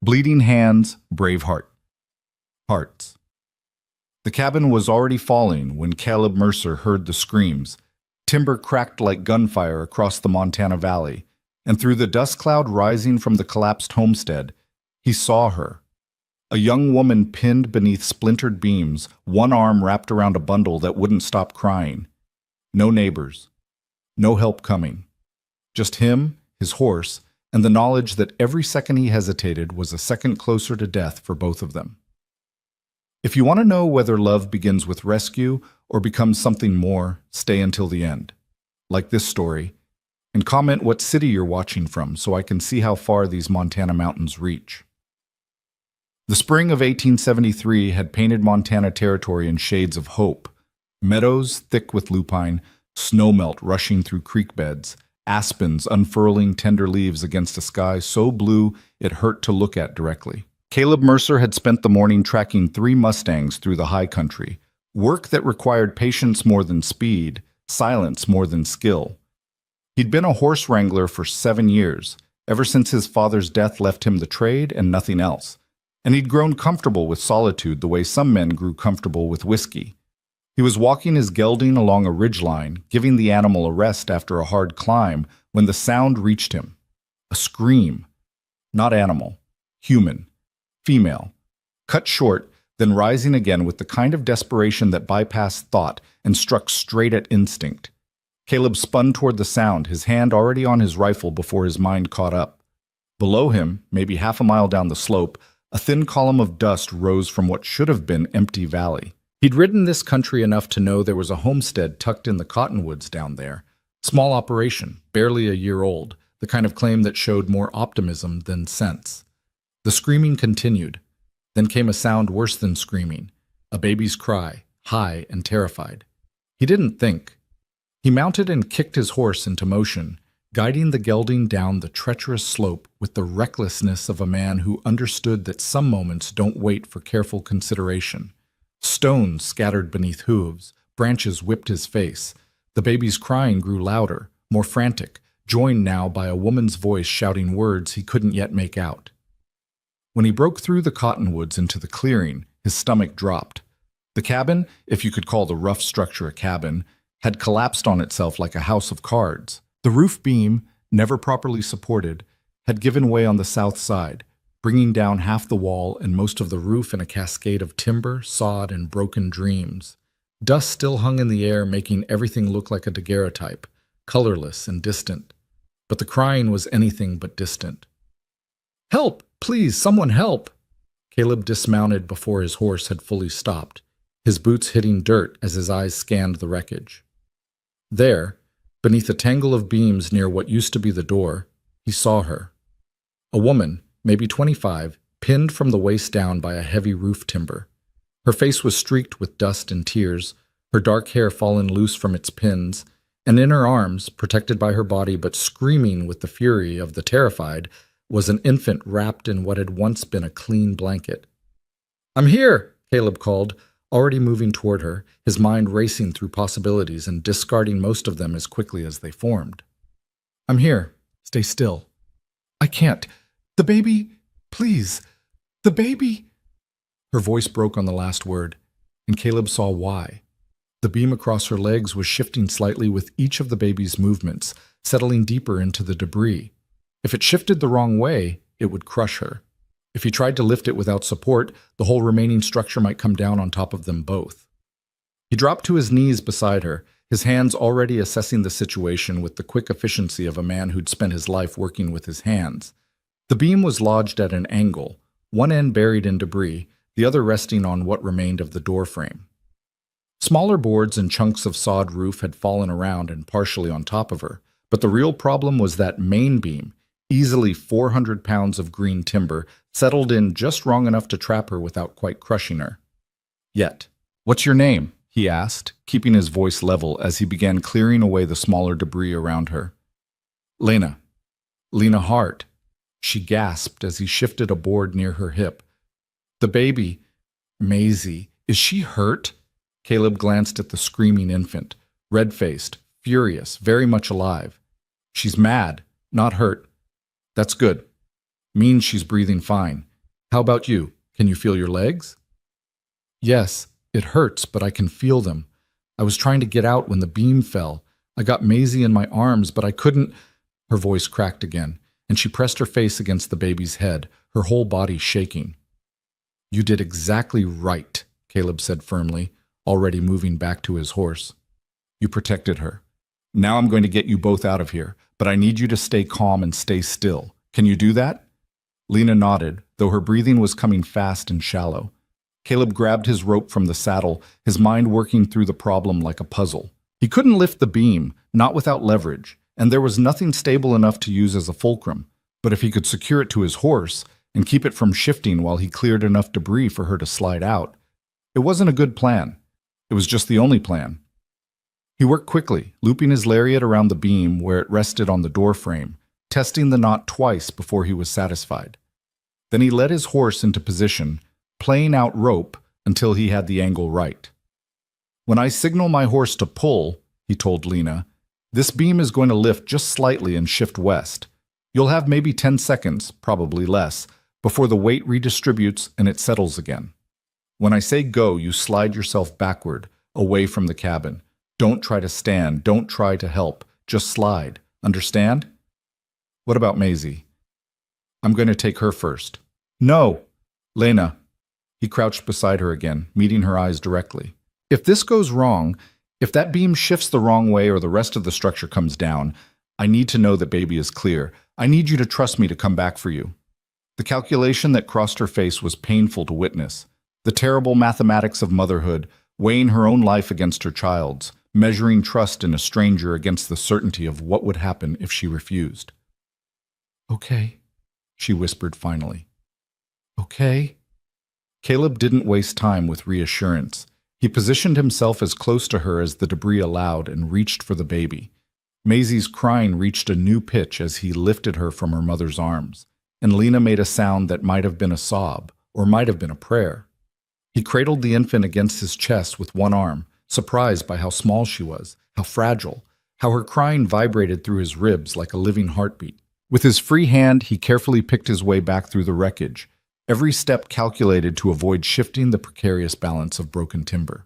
Bleeding hands, brave hearts. The cabin was already falling when Caleb Mercer heard the screams. Timber cracked like gunfire across the Montana Valley, and through the dust cloud rising from the collapsed homestead, he saw her. A young woman pinned beneath splintered beams, one arm wrapped around a bundle that wouldn't stop crying. No neighbors. No help coming. Just him, his horse, and the knowledge that every second he hesitated was a second closer to death for both of them. If you want to know whether love begins with rescue or becomes something more, stay until the end. Like this story, and comment what city you're watching from so I can see how far these Montana mountains reach. The spring of 1873 had painted Montana territory in shades of hope. Meadows thick with lupine, snowmelt rushing through creek beds, aspens unfurling tender leaves against a sky so blue it hurt to look at directly. Caleb Mercer had spent the morning tracking 3 Mustangs through the high country, work that required patience more than speed, silence more than skill. He'd been a horse wrangler for 7 years, ever since his father's death left him the trade and nothing else, and he'd grown comfortable with solitude the way some men grew comfortable with whiskey. He was walking his gelding along a ridgeline, giving the animal a rest after a hard climb, when the sound reached him. A scream. Not animal. Human. Female. Cut short, then rising again with the kind of desperation that bypassed thought and struck straight at instinct. Caleb spun toward the sound, his hand already on his rifle before his mind caught up. Below him, maybe half a mile down the slope, a thin column of dust rose from what should have been empty valley. He'd ridden this country enough to know there was a homestead tucked in the cottonwoods down there. Small operation, barely a year old, the kind of claim that showed more optimism than sense. The screaming continued. Then came a sound worse than screaming, a baby's cry, high and terrified. He didn't think. He mounted and kicked his horse into motion, guiding the gelding down the treacherous slope with the recklessness of a man who understood that some moments don't wait for careful consideration. Stones scattered beneath hooves, branches whipped his face. The baby's crying grew louder, more frantic, joined now by a woman's voice shouting words he couldn't yet make out. When he broke through the cottonwoods into the clearing, his stomach dropped. The cabin, if you could call the rough structure a cabin, had collapsed on itself like a house of cards. The roof beam, never properly supported, had given way on the south side, bringing down half the wall and most of the roof in a cascade of timber, sod, and broken dreams. Dust still hung in the air, making everything look like a daguerreotype, colorless and distant. But the crying was anything but distant. "Help! Please, someone help!" Caleb dismounted before his horse had fully stopped, his boots hitting dirt as his eyes scanned the wreckage. There, beneath a tangle of beams near what used to be the door, he saw her. A woman, maybe 25, pinned from the waist down by a heavy roof timber. Her face was streaked with dust and tears, her dark hair fallen loose from its pins, and in her arms, protected by her body but screaming with the fury of the terrified, was an infant wrapped in what had once been a clean blanket. "I'm here!" Caleb called, already moving toward her, his mind racing through possibilities and discarding most of them as quickly as they formed. "I'm here. Stay still." "I can't. The baby, please. The baby." Her voice broke on the last word, and Caleb saw why. The beam across her legs was shifting slightly with each of the baby's movements, settling deeper into the debris. If it shifted the wrong way, it would crush her. If he tried to lift it without support, the whole remaining structure might come down on top of them both. He dropped to his knees beside her, his hands already assessing the situation with the quick efficiency of a man who'd spent his life working with his hands. The beam was lodged at an angle, one end buried in debris, the other resting on what remained of the door frame. Smaller boards and chunks of sod roof had fallen around and partially on top of her, but the real problem was that main beam, easily 400 pounds of green timber, settled in just wrong enough to trap her without quite crushing her. Yet. "What's your name?" he asked, keeping his voice level as he began clearing away the smaller debris around her. "Lena. Lena Hart." She gasped as he shifted a board near her hip. "The baby. Maisie. Is she hurt?" Caleb glanced at the screaming infant, red-faced, furious, very much alive. "She's mad, not hurt." "That's good. Means she's breathing fine. How about you? Can you feel your legs? Yes, it hurts, but I can feel them. I was trying to get out when the beam fell. I got Maisie in my arms, but I couldn't. Her voice cracked again, and she pressed her face against the baby's head, her whole body shaking. You did exactly right, Caleb said firmly, already moving back to his horse. You protected her. Now I'm going to get you both out of here, but I need you to stay calm and stay still. Can you do that? Lena nodded, though her breathing was coming fast and shallow. Caleb grabbed his rope from the saddle, his mind working through the problem like a puzzle. He couldn't lift the beam, not without leverage, and there was nothing stable enough to use as a fulcrum. But if he could secure it to his horse and keep it from shifting while he cleared enough debris for her to slide out, it wasn't a good plan. It was just the only plan. He worked quickly, looping his lariat around the beam where it rested on the door frame, testing the knot twice before he was satisfied. Then he led his horse into position, playing out rope until he had the angle right. When I signal my horse to pull, he told Lena, this beam is going to lift just slightly and shift west. You'll have maybe 10 seconds, probably less, before the weight redistributes and it settles again. When I say go, you slide yourself backward, away from the cabin. Don't try to stand, don't try to help, just slide. Understand? What about Maisie? I'm going to take her first. No! Lena. He crouched beside her again, meeting her eyes directly. If this goes wrong, if that beam shifts the wrong way or the rest of the structure comes down, I need to know that baby is clear. I need you to trust me to come back for you. The calculation that crossed her face was painful to witness. The terrible mathematics of motherhood, weighing her own life against her child's, measuring trust in a stranger against the certainty of what would happen if she refused. Okay, she whispered finally. Okay. Caleb didn't waste time with reassurance. He positioned himself as close to her as the debris allowed and reached for the baby. Maisie's crying reached a new pitch as he lifted her from her mother's arms, and Lena made a sound that might have been a sob, or might have been a prayer. He cradled the infant against his chest with one arm, surprised by how small she was, how fragile, how her crying vibrated through his ribs like a living heartbeat. With his free hand, he carefully picked his way back through the wreckage, every step calculated to avoid shifting the precarious balance of broken timber.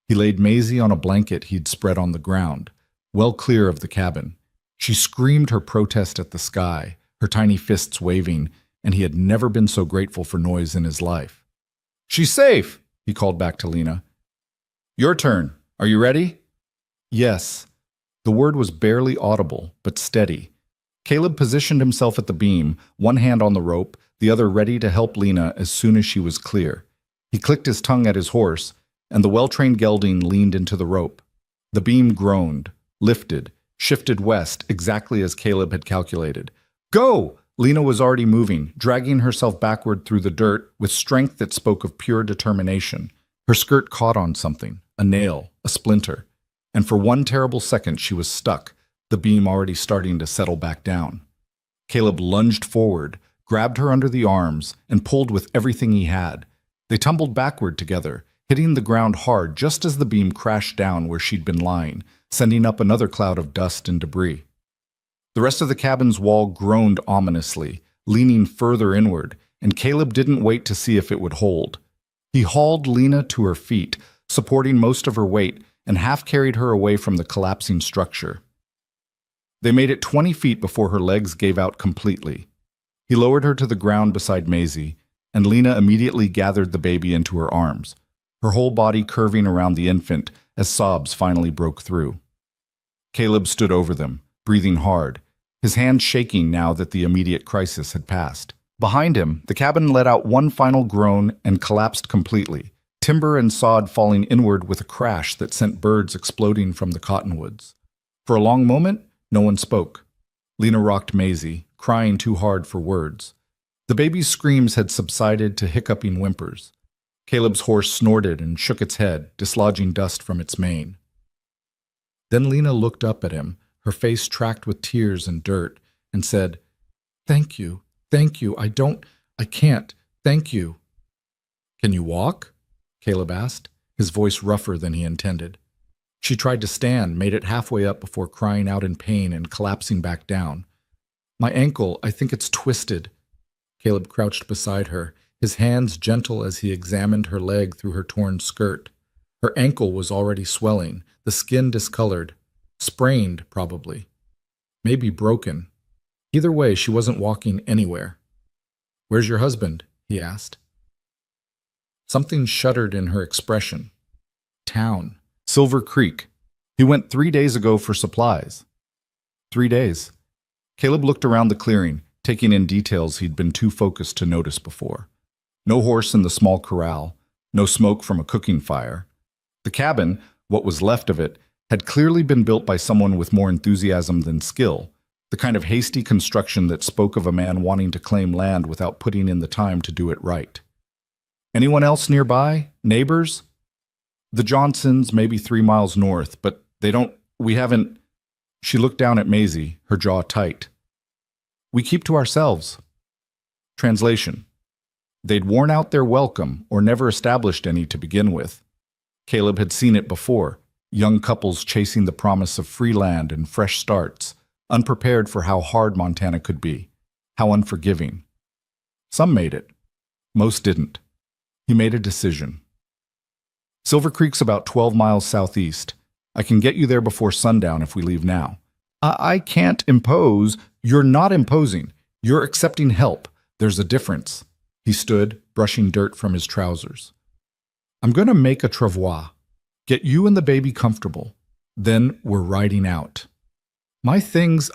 He laid Maisie on a blanket he'd spread on the ground, well clear of the cabin. She screamed her protest at the sky, her tiny fists waving, and he had never been so grateful for noise in his life. She's safe, he called back to Lena. Your turn. Are you ready? Yes. The word was barely audible, but steady. Caleb positioned himself at the beam, one hand on the rope, the other ready to help Lena as soon as she was clear. He clicked his tongue at his horse, and the well-trained gelding leaned into the rope. The beam groaned, lifted, shifted west exactly as Caleb had calculated. Go! Lena was already moving, dragging herself backward through the dirt with strength that spoke of pure determination. Her skirt caught on something, a nail, a splinter, and for one terrible second she was stuck, the beam already starting to settle back down. Caleb lunged forward, grabbed her under the arms, and pulled with everything he had. They tumbled backward together, hitting the ground hard just as the beam crashed down where she'd been lying, sending up another cloud of dust and debris. The rest of the cabin's wall groaned ominously, leaning further inward, and Caleb didn't wait to see if it would hold. He hauled Lena to her feet, supporting most of her weight, and half-carried her away from the collapsing structure. They made it 20 feet before her legs gave out completely. He lowered her to the ground beside Maisie, and Lena immediately gathered the baby into her arms, her whole body curving around the infant as sobs finally broke through. Caleb stood over them, breathing hard, his hands shaking now that the immediate crisis had passed. Behind him, the cabin let out one final groan and collapsed completely, timber and sod falling inward with a crash that sent birds exploding from the cottonwoods. For a long moment, no one spoke. Lena rocked Maisie, crying too hard for words. The baby's screams had subsided to hiccuping whimpers. Caleb's horse snorted and shook its head, dislodging dust from its mane. Then Lena looked up at him, her face tracked with tears and dirt, and said, "Thank you, I can't, thank you." "Can you walk?" Caleb asked, his voice rougher than he intended. She tried to stand, made it halfway up before crying out in pain and collapsing back down. "My ankle, I think it's twisted." Caleb crouched beside her, his hands gentle as he examined her leg through her torn skirt. Her ankle was already swelling, the skin discolored. Sprained, probably. Maybe broken. Either way, she wasn't walking anywhere. "Where's your husband?" he asked. Something shuddered in her expression. Town. Silver Creek. He went 3 days ago for supplies. 3 days. Caleb looked around the clearing, taking in details he'd been too focused to notice before. No horse in the small corral, no smoke from a cooking fire. The cabin, what was left of it, had clearly been built by someone with more enthusiasm than skill, the kind of hasty construction that spoke of a man wanting to claim land without putting in the time to do it right. Anyone else nearby? Neighbors? The Johnsons, maybe 3 miles north, but we haven't. She looked down at Maisie, her jaw tight. We keep to ourselves. Translation. They'd worn out their welcome or never established any to begin with. Caleb had seen it before, young couples chasing the promise of free land and fresh starts, unprepared for how hard Montana could be, how unforgiving. Some made it. Most didn't. He made a decision. Silver Creek's about 12 miles southeast. I can get you there before sundown if we leave now. I can't impose. You're not imposing. You're accepting help. There's a difference. He stood, brushing dirt from his trousers. I'm going to make a travois. Get you and the baby comfortable. Then we're riding out. My things,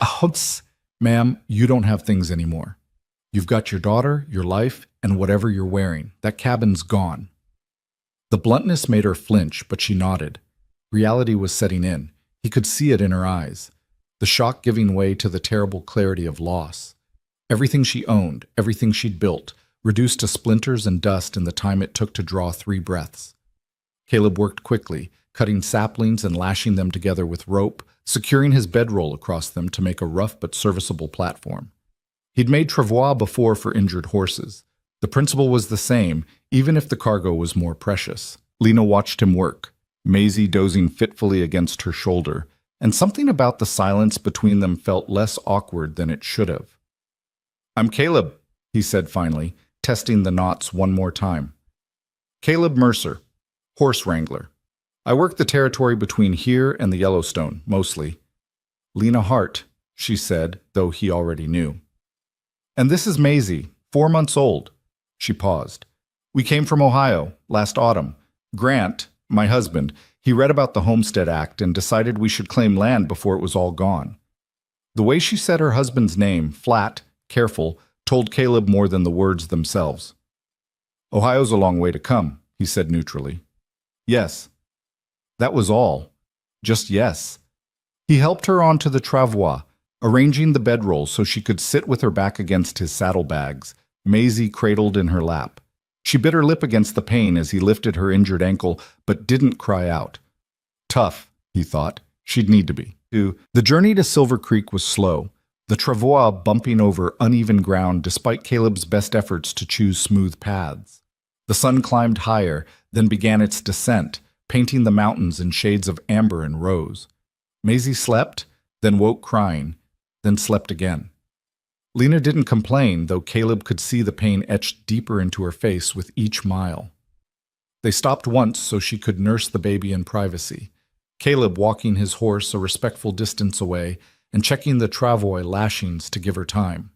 ma'am, you don't have things anymore. You've got your daughter, your life, and whatever you're wearing. That cabin's gone. The bluntness made her flinch, but she nodded. Reality was setting in. He could see it in her eyes. The shock giving way to the terrible clarity of loss. Everything she owned, everything she'd built, reduced to splinters and dust in the time it took to draw 3 breaths. Caleb worked quickly, cutting saplings and lashing them together with rope, securing his bedroll across them to make a rough but serviceable platform. He'd made travois before for injured horses. The principle was the same, even if the cargo was more precious. Lena watched him work, Maisie dozing fitfully against her shoulder, and something about the silence between them felt less awkward than it should have. I'm Caleb, he said finally, testing the knots one more time. Caleb Mercer, horse wrangler. I work the territory between here and the Yellowstone, mostly. Lena Hart, she said, though he already knew. And this is Maisie, 4 months old. She paused. We came from Ohio, last autumn. Grant, my husband, he read about the Homestead Act and decided we should claim land before it was all gone. The way she said her husband's name, flat, careful, told Caleb more than the words themselves. Ohio's a long way to come, he said neutrally. Yes. That was all. Just yes. He helped her onto the travois, arranging the bedroll so she could sit with her back against his saddlebags, Maisie cradled in her lap. She bit her lip against the pain as he lifted her injured ankle, but didn't cry out. Tough, he thought. She'd need to be. The journey to Silver Creek was slow, the travois bumping over uneven ground despite Caleb's best efforts to choose smooth paths. The sun climbed higher, then began its descent, painting the mountains in shades of amber and rose. Maisie slept, then woke crying, then slept again. Lena didn't complain, though Caleb could see the pain etched deeper into her face with each mile. They stopped once so she could nurse the baby in privacy, Caleb walking his horse a respectful distance away and checking the travois lashings to give her time.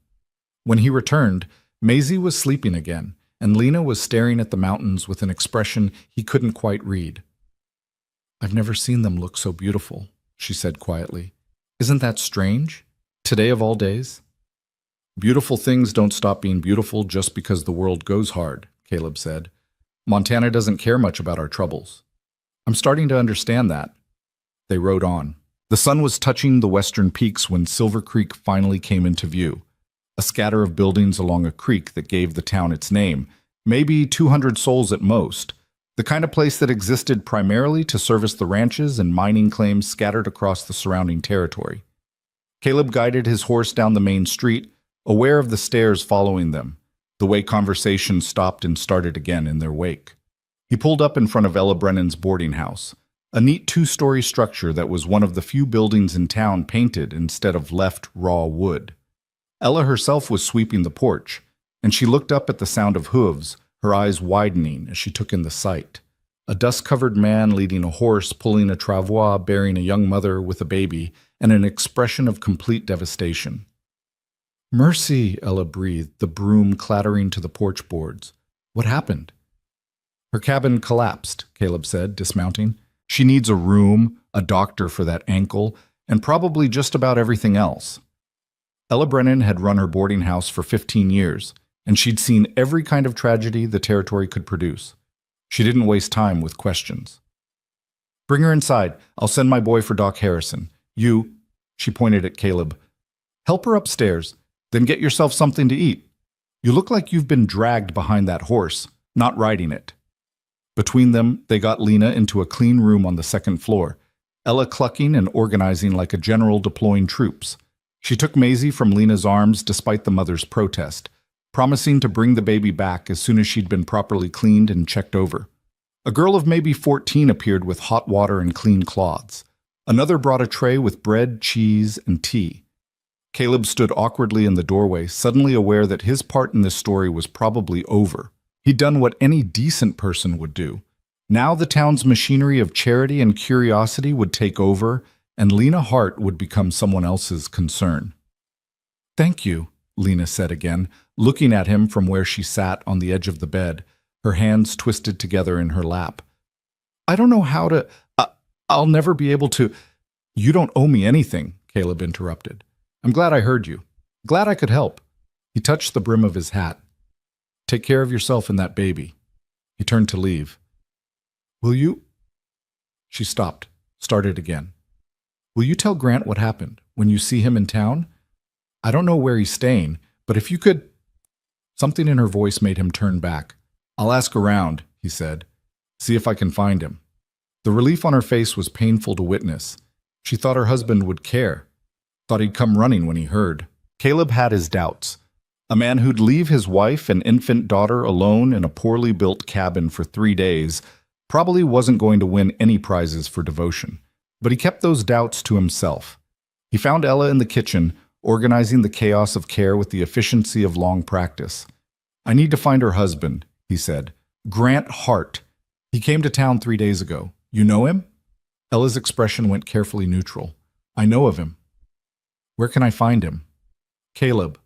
When he returned, Maisie was sleeping again, and Lena was staring at the mountains with an expression he couldn't quite read. I've never seen them look so beautiful, she said quietly. Isn't that strange? Today of all days? Beautiful things don't stop being beautiful just because the world goes hard, Caleb said. Montana doesn't care much about our troubles. I'm starting to understand that. They rode on. The sun was touching the western peaks when Silver Creek finally came into view. A scatter of buildings along a creek that gave the town its name, maybe 200 souls at most, the kind of place that existed primarily to service the ranches and mining claims scattered across the surrounding territory. Caleb guided his horse down the main street, aware of the stairs following them, the way conversation stopped and started again in their wake. He pulled up in front of Ella Brennan's boarding house, a neat 2-story structure that was one of the few buildings in town painted instead of left raw wood. Ella herself was sweeping the porch, and she looked up at the sound of hooves, her eyes widening as she took in the sight. A dust-covered man leading a horse, pulling a travois, bearing a young mother with a baby, and an expression of complete devastation. "Mercy," Ella breathed, the broom clattering to the porch boards. "What happened?" "Her cabin collapsed," Caleb said, dismounting. "She needs a room, a doctor for that ankle, and probably just about everything else." Ella Brennan had run her boarding house for 15 years, and she'd seen every kind of tragedy the territory could produce. She didn't waste time with questions. "Bring her inside. I'll send my boy for Doc Harrison. You," she pointed at Caleb, "help her upstairs, then get yourself something to eat. You look like you've been dragged behind that horse, not riding it." Between them, they got Lena into a clean room on the second floor, Ella clucking and organizing like a general deploying troops. She took Maisie from Lena's arms despite the mother's protest, promising to bring the baby back as soon as she'd been properly cleaned and checked over. A girl of maybe 14 appeared with hot water and clean cloths. Another brought a tray with bread, cheese, and tea. Caleb stood awkwardly in the doorway, suddenly aware that his part in this story was probably over. He'd done what any decent person would do. Now the town's machinery of charity and curiosity would take over, and Lena Hart would become someone else's concern. "Thank you," Lena said again, looking at him from where she sat on the edge of the bed, her hands twisted together in her lap. "I don't know how to... I'll never be able to..." "You don't owe me anything," Caleb interrupted. "I'm glad I heard you. Glad I could help." He touched the brim of his hat. "Take care of yourself and that baby." He turned to leave. "Will you..." She stopped, started again. "Will you tell Grant what happened when you see him in town? I don't know where he's staying, but if you could..." Something in her voice made him turn back. "I'll ask around," he said. "See if I can find him." The relief on her face was painful to witness. She thought her husband would care. Thought he'd come running when he heard. Caleb had his doubts. A man who'd leave his wife and infant daughter alone in a poorly built cabin for 3 days probably wasn't going to win any prizes for devotion. But he kept those doubts to himself. He found Ella in the kitchen, organizing the chaos of care with the efficiency of long practice. "I need to find her husband," he said. "Grant Hart. He came to town 3 days ago. You know him?" Ella's expression went carefully neutral. "I know of him." "Where can I find him?" "Caleb."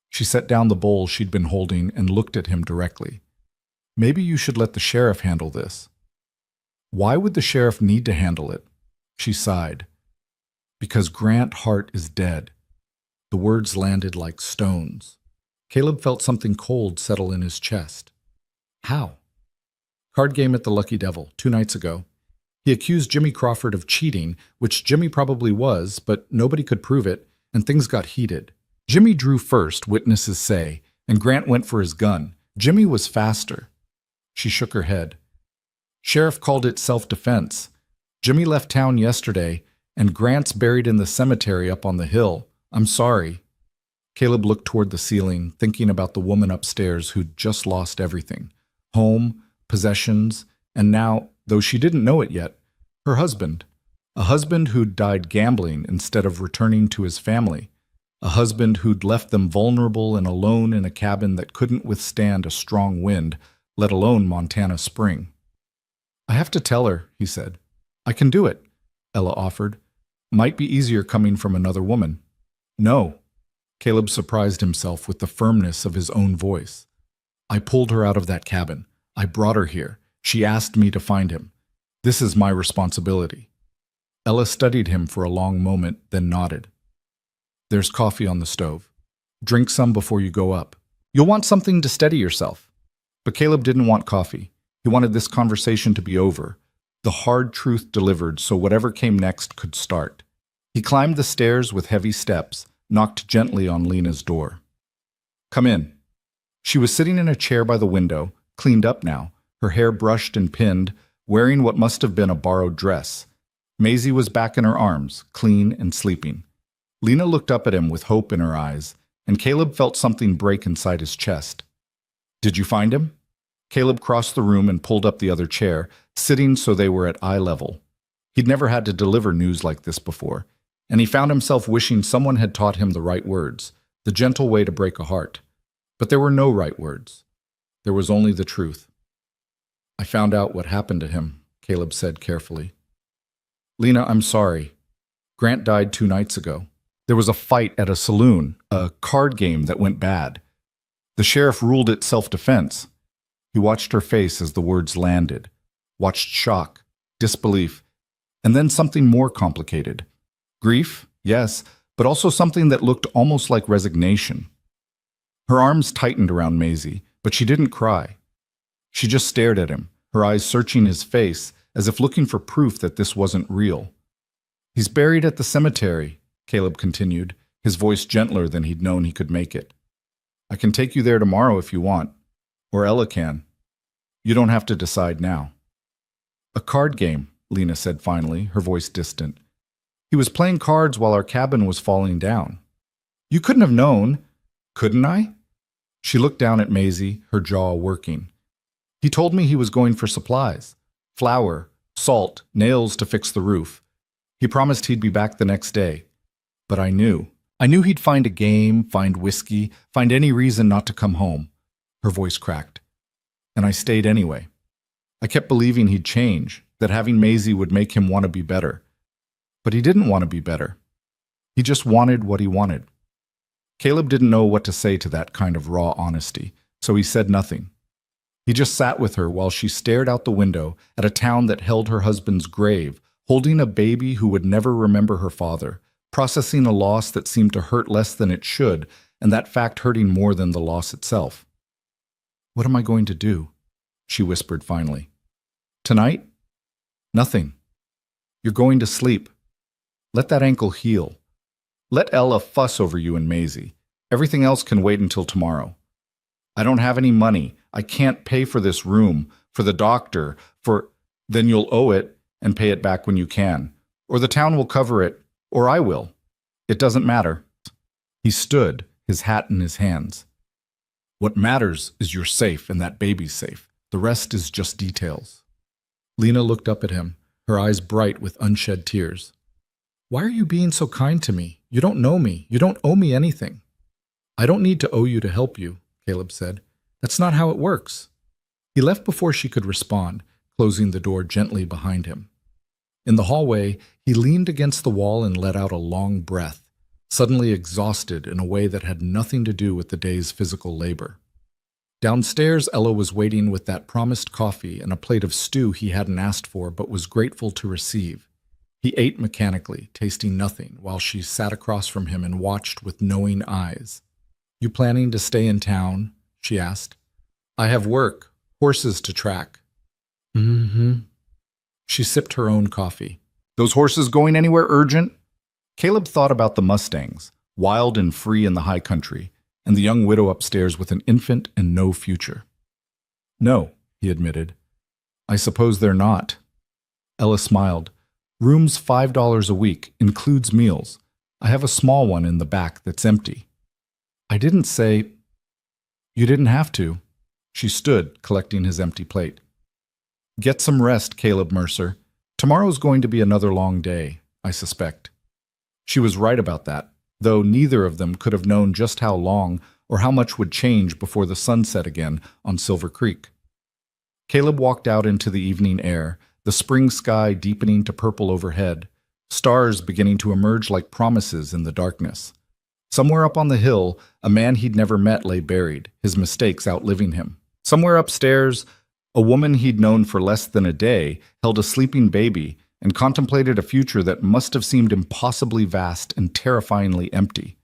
She set down the bowl she'd been holding and looked at him directly. "Maybe you should let the sheriff handle this." "Why would the sheriff need to handle it?" She sighed. "Because Grant Hart is dead." The words landed like stones. Caleb felt something cold settle in his chest. "How?" "Card game at the Lucky Devil, 2 nights ago. He accused Jimmy Crawford of cheating, which Jimmy probably was, but nobody could prove it, and things got heated. Jimmy drew first, witnesses say, and Grant went for his gun. Jimmy was faster." She shook her head. "Sheriff called it self-defense. Jimmy left town yesterday, and Grant's buried in the cemetery up on the hill. I'm sorry." Caleb looked toward the ceiling, thinking about the woman upstairs who'd just lost everything. Home, possessions, and now, though she didn't know it yet, her husband. A husband who'd died gambling instead of returning to his family. A husband who'd left them vulnerable and alone in a cabin that couldn't withstand a strong wind, let alone Montana spring. "I have to tell her," he said. "I can do it," Ella offered. "Might be easier coming from another woman." "No." Caleb surprised himself with the firmness of his own voice. "I pulled her out of that cabin. I brought her here. She asked me to find him. This is my responsibility." Ella studied him for a long moment, then nodded. "There's coffee on the stove. Drink some before you go up. You'll want something to steady yourself." But Caleb didn't want coffee. He wanted this conversation to be over. The hard truth delivered so whatever came next could start. He climbed the stairs with heavy steps, knocked gently on Lena's door. "Come in." She was sitting in a chair by the window, cleaned up now, her hair brushed and pinned, wearing what must have been a borrowed dress. Maisie was back in her arms, clean and sleeping. Lena looked up at him with hope in her eyes, and Caleb felt something break inside his chest. "Did you find him?" Caleb crossed the room and pulled up the other chair, sitting so they were at eye level. He'd never had to deliver news like this before, and he found himself wishing someone had taught him the right words, the gentle way to break a heart. But there were no right words. There was only the truth. I found out what happened to him, Caleb said carefully. Lena, I'm sorry. Grant died 2 nights ago. There was a fight at a saloon, a card game that went bad. The sheriff ruled it self-defense. He watched her face as the words landed, watched shock, disbelief, and then something more complicated. Grief, yes, but also something that looked almost like resignation. Her arms tightened around Maisie, but she didn't cry. She just stared at him, her eyes searching his face as if looking for proof that this wasn't real. He's buried at the cemetery, Caleb continued, his voice gentler than he'd known he could make it. I can take you there tomorrow if you want, or Ella can. You don't have to decide now. A card game, Lena said finally, her voice distant. He was playing cards while our cabin was falling down. You couldn't have known, couldn't I? She looked down at Maisie, her jaw working. He told me he was going for supplies. Flour, salt, nails to fix the roof. He promised he'd be back the next day. But I knew. I knew he'd find a game, find whiskey, find any reason not to come home. Her voice cracked. And I stayed anyway. I kept believing he'd change, that having Maisie would make him want to be better. But he didn't want to be better. He just wanted what he wanted. Caleb didn't know what to say to that kind of raw honesty, so he said nothing. He just sat with her while she stared out the window at a town that held her husband's grave, holding a baby who would never remember her father, processing a loss that seemed to hurt less than it should, and that fact hurting more than the loss itself. What am I going to do? She whispered finally. Tonight? Nothing. You're going to sleep. Let that ankle heal. Let Ella fuss over you and Maisie. Everything else can wait until tomorrow. I don't have any money. I can't pay for this room, for the doctor, for... Then you'll owe it and pay it back when you can. Or the town will cover it, or I will. It doesn't matter. He stood, his hat in his hands. What matters is you're safe and that baby's safe. The rest is just details. Lena looked up at him, her eyes bright with unshed tears. Why are you being so kind to me? You don't know me. You don't owe me anything. I don't need to owe you to help you, Caleb said. That's not how it works. He left before she could respond, closing the door gently behind him. In the hallway, he leaned against the wall and let out a long breath, suddenly exhausted in a way that had nothing to do with the day's physical labor. Downstairs, Ella was waiting with that promised coffee and a plate of stew he hadn't asked for but was grateful to receive. He ate mechanically, tasting nothing, while she sat across from him and watched with knowing eyes. You planning to stay in town? She asked. I have work, horses to track. Mm-hmm. She sipped her own coffee. Those horses going anywhere urgent? Caleb thought about the Mustangs, wild and free in the high country, and the young widow upstairs with an infant and no future. No, he admitted. I suppose they're not. Ella smiled. Room's $5 a week, includes meals. I have a small one in the back that's empty. I didn't say... You didn't have to. She stood, collecting his empty plate. Get some rest, Caleb Mercer. Tomorrow's going to be another long day, I suspect. She was right about that, though neither of them could have known just how long or how much would change before the sun set again on Silver Creek. Caleb walked out into the evening air, the spring sky deepening to purple overhead, stars beginning to emerge like promises in the darkness. Somewhere up on the hill, a man he'd never met lay buried, his mistakes outliving him. Somewhere upstairs, a woman he'd known for less than a day held a sleeping baby and contemplated a future that must have seemed impossibly vast and terrifyingly empty.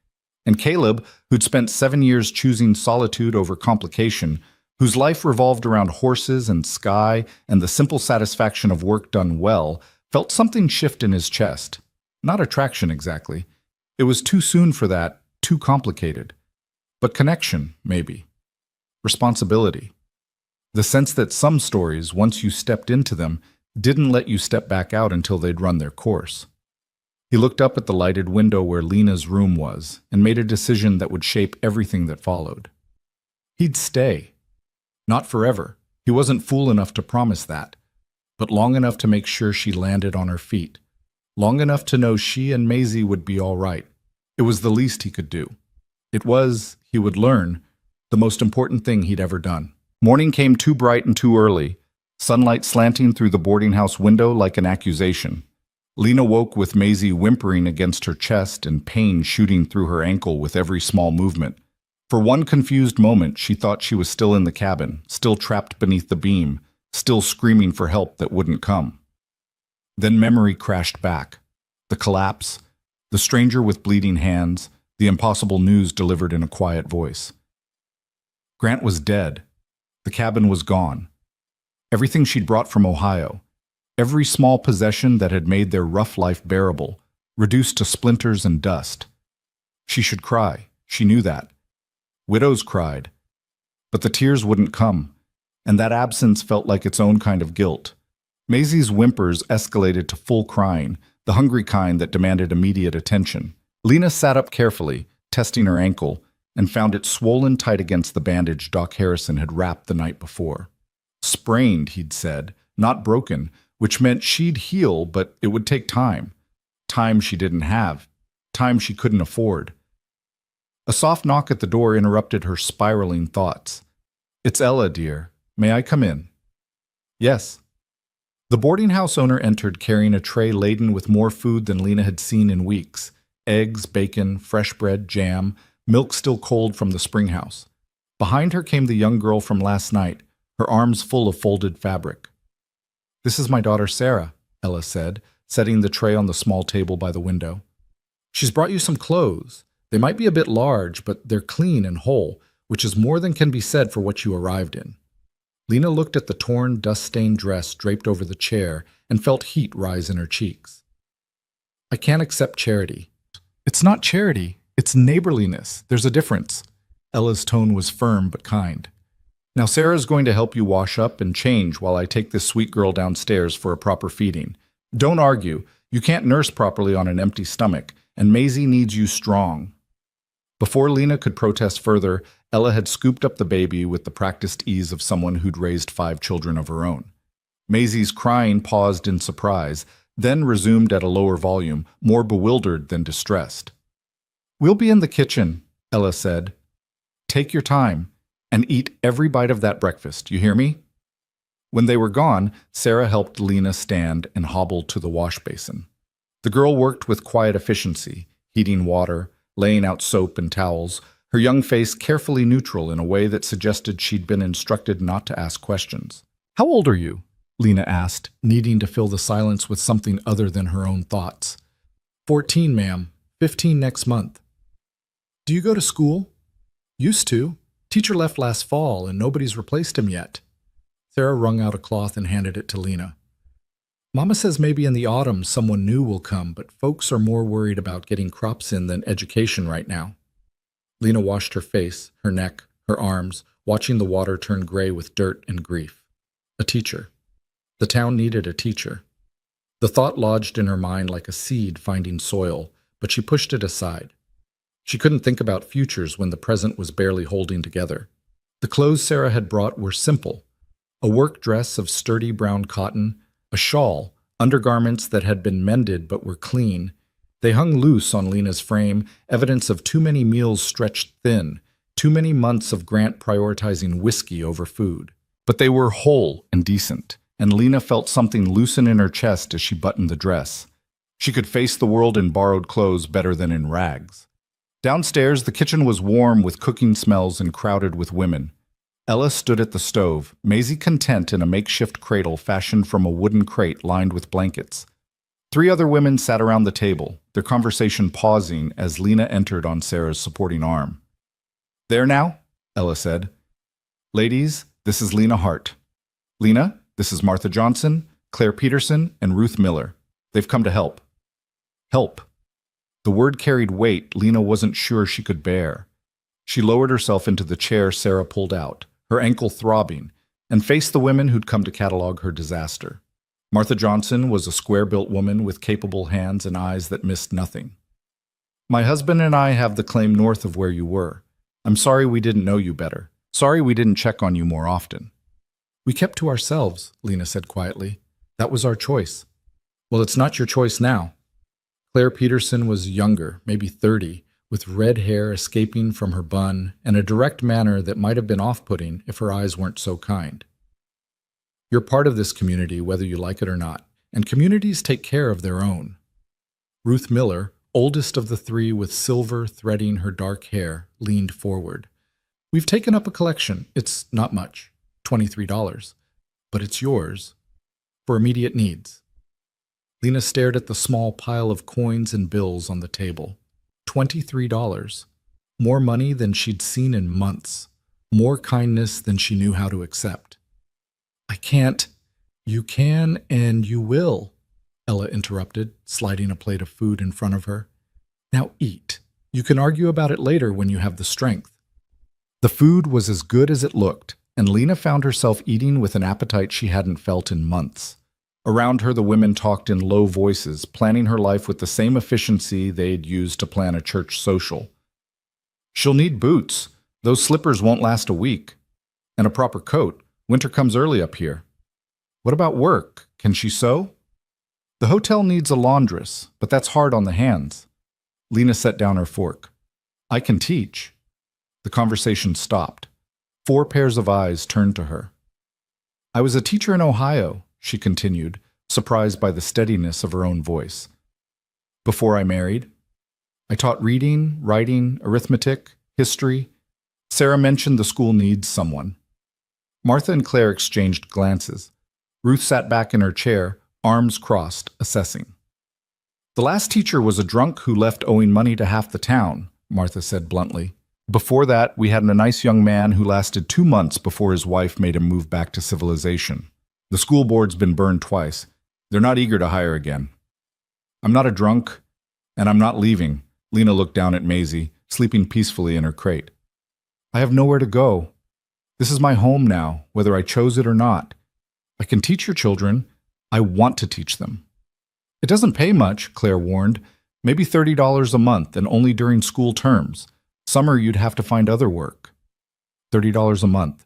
And Caleb, who'd spent 7 years choosing solitude over complication, whose life revolved around horses and sky and the simple satisfaction of work done well, felt something shift in his chest. Not attraction exactly. It was too soon for that, too complicated. But connection, maybe. Responsibility. The sense that some stories, once you stepped into them, didn't let you step back out until they'd run their course. He looked up at the lighted window where Lena's room was and made a decision that would shape everything that followed. He'd stay. Not forever. He wasn't fool enough to promise that, but long enough to make sure she landed on her feet. Long enough to know she and Maisie would be all right. It was the least he could do. It was, he would learn, the most important thing he'd ever done. Morning came too bright and too early, sunlight slanting through the boarding house window like an accusation. Lena woke with Maisie whimpering against her chest and pain shooting through her ankle with every small movement. For one confused moment, she thought she was still in the cabin, still trapped beneath the beam, still screaming for help that wouldn't come. Then memory crashed back. The collapse, the stranger with bleeding hands, the impossible news delivered in a quiet voice. Grant was dead. The cabin was gone. Everything she'd brought from Ohio, every small possession that had made their rough life bearable, reduced to splinters and dust. She should cry. She knew that. Widows cried. But the tears wouldn't come, and that absence felt like its own kind of guilt. Maisie's whimpers escalated to full crying, the hungry kind that demanded immediate attention. Lena sat up carefully, testing her ankle, and found it swollen tight against the bandage Doc Harrison had wrapped the night before. Sprained, he'd said, not broken, which meant she'd heal, but it would take time. Time she didn't have. Time she couldn't afford. A soft knock at the door interrupted her spiraling thoughts. "It's Ella, dear. May I come in?" "Yes." The boarding house owner entered carrying a tray laden with more food than Lena had seen in weeks. Eggs, bacon, fresh bread, jam, milk still cold from the spring house. Behind her came the young girl from last night, her arms full of folded fabric. "This is my daughter Sarah," Ella said, setting the tray on the small table by the window. "She's brought you some clothes. They might be a bit large, but they're clean and whole, which is more than can be said for what you arrived in." Lena looked at the torn, dust-stained dress draped over the chair and felt heat rise in her cheeks. "I can't accept charity." "It's not charity. It's neighborliness. There's a difference." Ella's tone was firm but kind. "Now Sarah's going to help you wash up and change while I take this sweet girl downstairs for a proper feeding. Don't argue. You can't nurse properly on an empty stomach, and Maisie needs you strong." Before Lena could protest further, Ella had scooped up the baby with the practiced ease of someone who'd raised 5 children of her own. Maisie's crying paused in surprise, then resumed at a lower volume, more bewildered than distressed. "We'll be in the kitchen," Ella said. "Take your time, and eat every bite of that breakfast, you hear me?" When they were gone, Sarah helped Lena stand and hobbled to the wash basin. The girl worked with quiet efficiency, heating water, laying out soap and towels, her young face carefully neutral in a way that suggested she'd been instructed not to ask questions. "How old are you?" Lena asked, needing to fill the silence with something other than her own thoughts. 14, ma'am. 15 next month." "Do you go to school?" "Used to. Teacher left last fall, and nobody's replaced him yet." Sarah wrung out a cloth and handed it to Lena. "Mama says maybe in the autumn someone new will come, but folks are more worried about getting crops in than education right now." Lena washed her face, her neck, her arms, watching the water turn gray with dirt and grief. A teacher. The town needed a teacher. The thought lodged in her mind like a seed finding soil, but she pushed it aside. She couldn't think about futures when the present was barely holding together. The clothes Sarah had brought were simple. A work dress of sturdy brown cotton, a shawl, undergarments that had been mended but were clean. They hung loose on Lena's frame, evidence of too many meals stretched thin, too many months of Grant prioritizing whiskey over food. But they were whole and decent, and Lena felt something loosen in her chest as she buttoned the dress. She could face the world in borrowed clothes better than in rags. Downstairs, the kitchen was warm with cooking smells and crowded with women. Ella stood at the stove, Maisie content in a makeshift cradle fashioned from a wooden crate lined with blankets. 3 other women sat around the table, their conversation pausing as Lena entered on Sarah's supporting arm. "There now?" Ella said. "Ladies, this is Lena Hart. Lena, this is Martha Johnson, Claire Peterson, and Ruth Miller. They've come to help." Help. The word carried weight Lena wasn't sure she could bear. She lowered herself into the chair Sarah pulled out, her ankle throbbing, and faced the women who'd come to catalog her disaster. Martha Johnson was a square-built woman with capable hands and eyes that missed nothing. "My husband and I have the claim north of where you were. I'm sorry we didn't know you better. Sorry we didn't check on you more often." "We kept to ourselves," Lena said quietly. "That was our choice." "Well, it's not your choice now." Claire Peterson was younger, maybe 30, with red hair escaping from her bun and a direct manner that might have been off-putting if her eyes weren't so kind. You're part of this community whether you like it or not, and communities take care of their own. Ruth Miller, oldest of the three with silver threading her dark hair, leaned forward. We've taken up a collection. It's not much, $23, but it's yours, for immediate needs. Lena stared at the small pile of coins and bills on the table. $23. More money than she'd seen in months. More kindness than she knew how to accept. I can't. You can and you will, Ella interrupted, sliding a plate of food in front of her. Now eat. You can argue about it later when you have the strength. The food was as good as it looked, and Lena found herself eating with an appetite she hadn't felt in months. Around her, the women talked in low voices, planning her life with the same efficiency they'd used to plan a church social. She'll need boots. Those slippers won't last a week. And a proper coat. Winter comes early up here. What about work? Can she sew? The hotel needs a laundress, but that's hard on the hands. Lena set down her fork. I can teach. The conversation stopped. 4 pairs of eyes turned to her. I was a teacher in Ohio, she continued, surprised by the steadiness of her own voice. Before I married, I taught reading, writing, arithmetic, history. Sarah mentioned the school needs someone. Martha and Claire exchanged glances. Ruth sat back in her chair, arms crossed, assessing. The last teacher was a drunk who left owing money to half the town, Martha said bluntly. Before that, we had a nice young man who lasted 2 months before his wife made him move back to civilization. The school board's been burned twice. They're not eager to hire again. I'm not a drunk, and I'm not leaving. Lena looked down at Maisie, sleeping peacefully in her crate. I have nowhere to go. This is my home now, whether I chose it or not. I can teach your children. I want to teach them. It doesn't pay much, Claire warned. Maybe $30 a month, and only during school terms. Summer, you'd have to find other work. $30 a month.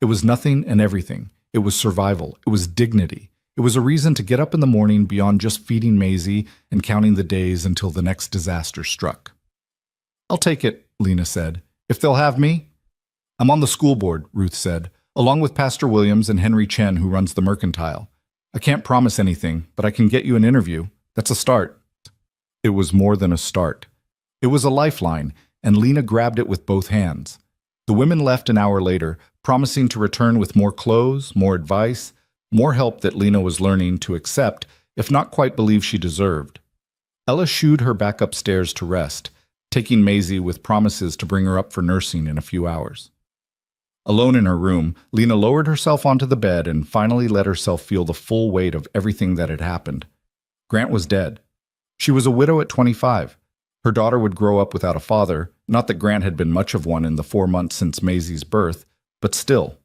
It was nothing and everything. It was survival. It was dignity. It was a reason to get up in the morning beyond just feeding Maisie and counting the days until the next disaster struck. I'll take it, Lena said. If they'll have me. I'm on the school board, Ruth said, along with Pastor Williams and Henry Chen, who runs the mercantile. I can't promise anything, but I can get you an interview. That's a start. It was more than a start. It was a lifeline, and Lena grabbed it with both hands. The women left an hour later, promising to return with more clothes, more advice, more help that Lena was learning to accept, if not quite believe she deserved. Ella shooed her back upstairs to rest, taking Maisie with promises to bring her up for nursing in a few hours. Alone in her room, Lena lowered herself onto the bed and finally let herself feel the full weight of everything that had happened. Grant was dead. She was a widow at 25. Her daughter would grow up without a father, not that Grant had been much of one in the 4 months since Maisie's birth, but still.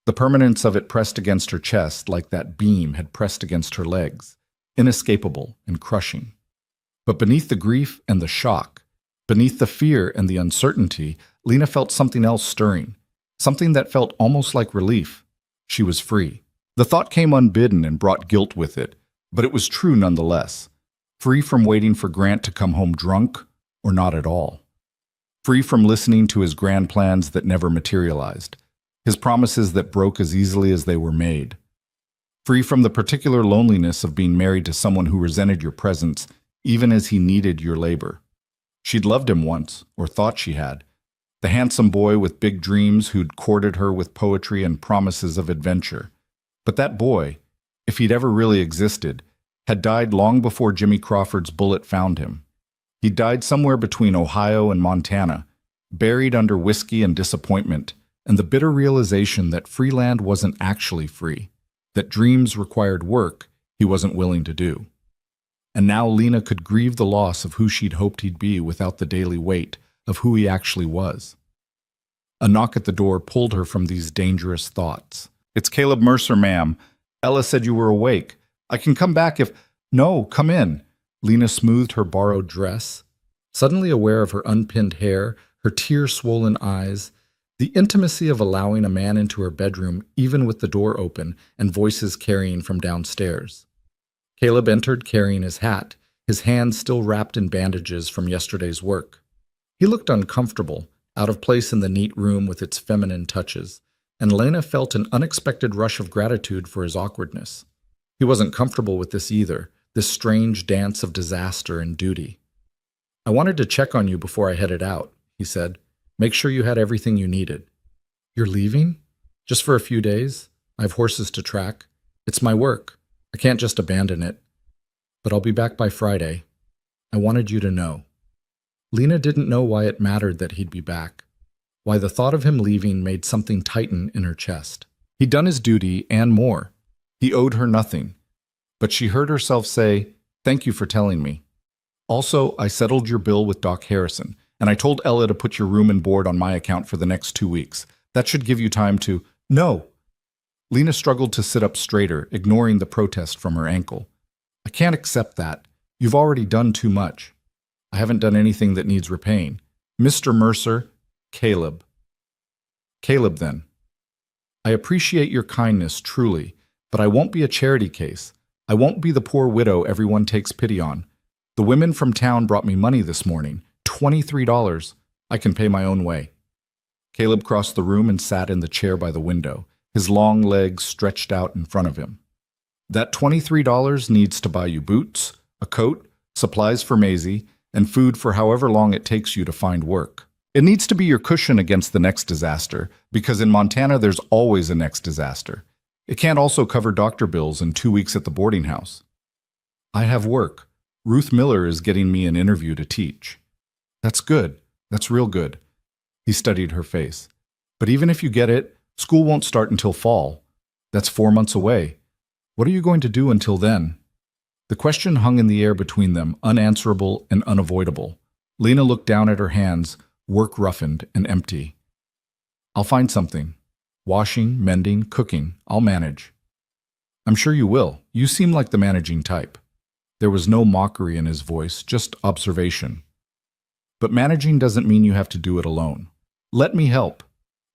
The permanence of it pressed against her chest like that beam had pressed against her legs, inescapable and crushing. But beneath the grief and the shock, beneath the fear and the uncertainty, Lena felt something else stirring, something that felt almost like relief. She was free. The thought came unbidden and brought guilt with it, but it was true nonetheless. Free from waiting for Grant to come home drunk or not at all. Free from listening to his grand plans that never materialized, his promises that broke as easily as they were made. Free from the particular loneliness of being married to someone who resented your presence even as he needed your labor. She'd loved him once, or thought she had. The handsome boy with big dreams who'd courted her with poetry and promises of adventure. But that boy, if he'd ever really existed, had died long before Jimmy Crawford's bullet found him. He died somewhere between Ohio and Montana, buried under whiskey and disappointment, and the bitter realization that free land wasn't actually free, that dreams required work he wasn't willing to do. And now Lena could grieve the loss of who she'd hoped he'd be without the daily weight of who he actually was. A knock at the door pulled her from these dangerous thoughts. It's Caleb Mercer, ma'am. Ella said you were awake. I can come back if... No, come in. Lena smoothed her borrowed dress, suddenly aware of her unpinned hair, her tear-swollen eyes, the intimacy of allowing a man into her bedroom even with the door open and voices carrying from downstairs. Caleb entered carrying his hat, his hands still wrapped in bandages from yesterday's work. He looked uncomfortable, out of place in the neat room with its feminine touches, and Lena felt an unexpected rush of gratitude for his awkwardness. He wasn't comfortable with this either, this strange dance of disaster and duty. "I wanted to check on you before I headed out," he said. "Make sure you had everything you needed." "You're leaving? Just for a few days? I have horses to track. It's my work. I can't just abandon it. But I'll be back by Friday. I wanted you to know." Lena didn't know why it mattered that he'd be back, why the thought of him leaving made something tighten in her chest. He'd done his duty and more. He owed her nothing. But she heard herself say, "Thank you for telling me. Also, I settled your bill with Doc Harrison, and I told Ella to put your room and board on my account for the next 2 weeks. That should give you time to—" "No!" Lena struggled to sit up straighter, ignoring the protest from her ankle. "I can't accept that. You've already done too much. I haven't done anything that needs repaying. Mr. Mercer, Caleb." "Caleb, then. I appreciate your kindness, truly, but I won't be a charity case. I won't be the poor widow everyone takes pity on. The women from town brought me money this morning, $23. I can pay my own way." Caleb crossed the room and sat in the chair by the window, his long legs stretched out in front of him. "That $23 needs to buy you boots, a coat, supplies for Maisie, and food for however long it takes you to find work. It needs to be your cushion against the next disaster, because in Montana there's always a next disaster. It can't also cover doctor bills and 2 weeks at the boarding house." "I have work. Ruth Miller is getting me an interview to teach." "That's good. That's real good." He studied her face. "But even if you get it, school won't start until fall. That's 4 months away. What are you going to do until then?" The question hung in the air between them, unanswerable and unavoidable. Lena looked down at her hands, work-roughened and empty. "I'll find something. Washing, mending, cooking. I'll manage." "I'm sure you will. You seem like the managing type." There was no mockery in his voice, just observation. "But managing doesn't mean you have to do it alone. Let me help.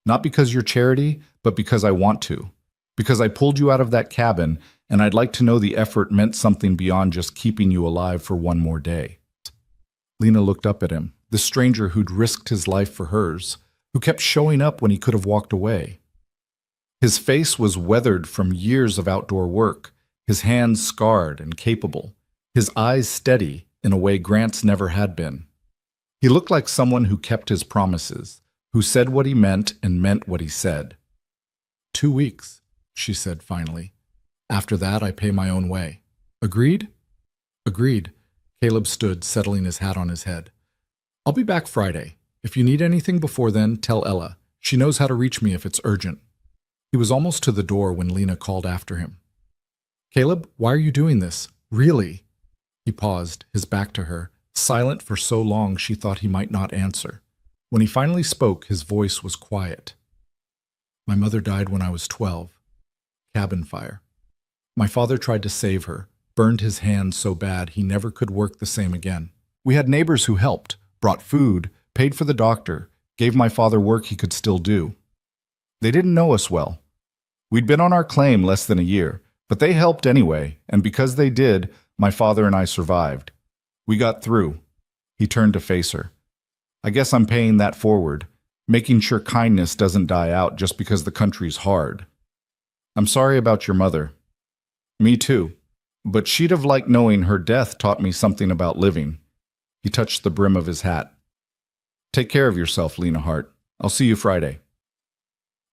Not because you're charity, but because I want to. Because I pulled you out of that cabin, and I'd like to know the effort meant something beyond just keeping you alive for one more day." Lena looked up at him, the stranger who'd risked his life for hers, who kept showing up when he could have walked away. His face was weathered from years of outdoor work, his hands scarred and capable, his eyes steady in a way Grant's never had been. He looked like someone who kept his promises, who said what he meant and meant what he said. 2 weeks, she said finally. "After that, I pay my own way. Agreed?" "Agreed." Caleb stood, settling his hat on his head. "I'll be back Friday. If you need anything before then, tell Ella. She knows how to reach me if it's urgent." He was almost to the door when Lena called after him. "Caleb, why are you doing this? Really?" He paused, his back to her, silent for so long she thought he might not answer. When he finally spoke, his voice was quiet. "My mother died when I was 12. Cabin fire. My father tried to save her, burned his hands so bad he never could work the same again. We had neighbors who helped, brought food, paid for the doctor, gave my father work he could still do. They didn't know us well. We'd been on our claim less than a year, but they helped anyway, and because they did, my father and I survived. We got through." He turned to face her. "I guess I'm paying that forward, making sure kindness doesn't die out just because the country's hard. I'm sorry about your mother." "Me too. But she'd have liked knowing her death taught me something about living." He touched the brim of his hat. "Take care of yourself, Lena Hart. I'll see you Friday."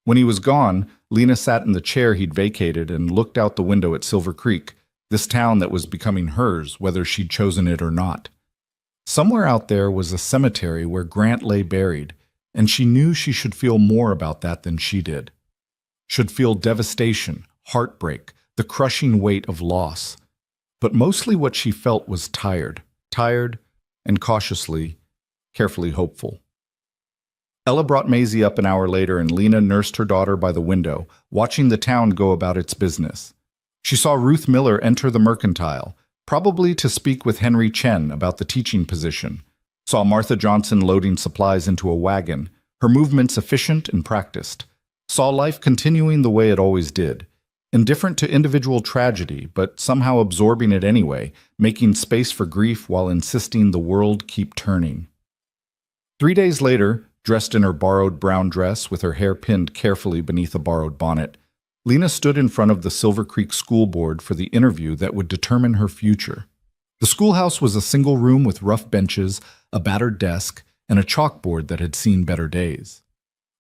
When he was gone, Lena sat in the chair he'd vacated and looked out the window at Silver Creek, this town that was becoming hers, whether she'd chosen it or not. Somewhere out there was a cemetery where Grant lay buried, and she knew she should feel more about that than she did. Should feel devastation, heartbreak, the crushing weight of loss. But mostly what she felt was tired and cautiously, carefully hopeful. Ella brought Maisie up an hour later, and Lena nursed her daughter by the window, watching the town go about its business. She saw Ruth Miller enter the mercantile, probably to speak with Henry Chen about the teaching position. Saw Martha Johnson loading supplies into a wagon, her movements efficient and practiced. Saw life continuing the way it always did, indifferent to individual tragedy, but somehow absorbing it anyway, making space for grief while insisting the world keep turning. 3 days later, dressed in her borrowed brown dress with her hair pinned carefully beneath a borrowed bonnet, Lena stood in front of the Silver Creek School Board for the interview that would determine her future. The schoolhouse was a single room with rough benches, a battered desk, and a chalkboard that had seen better days.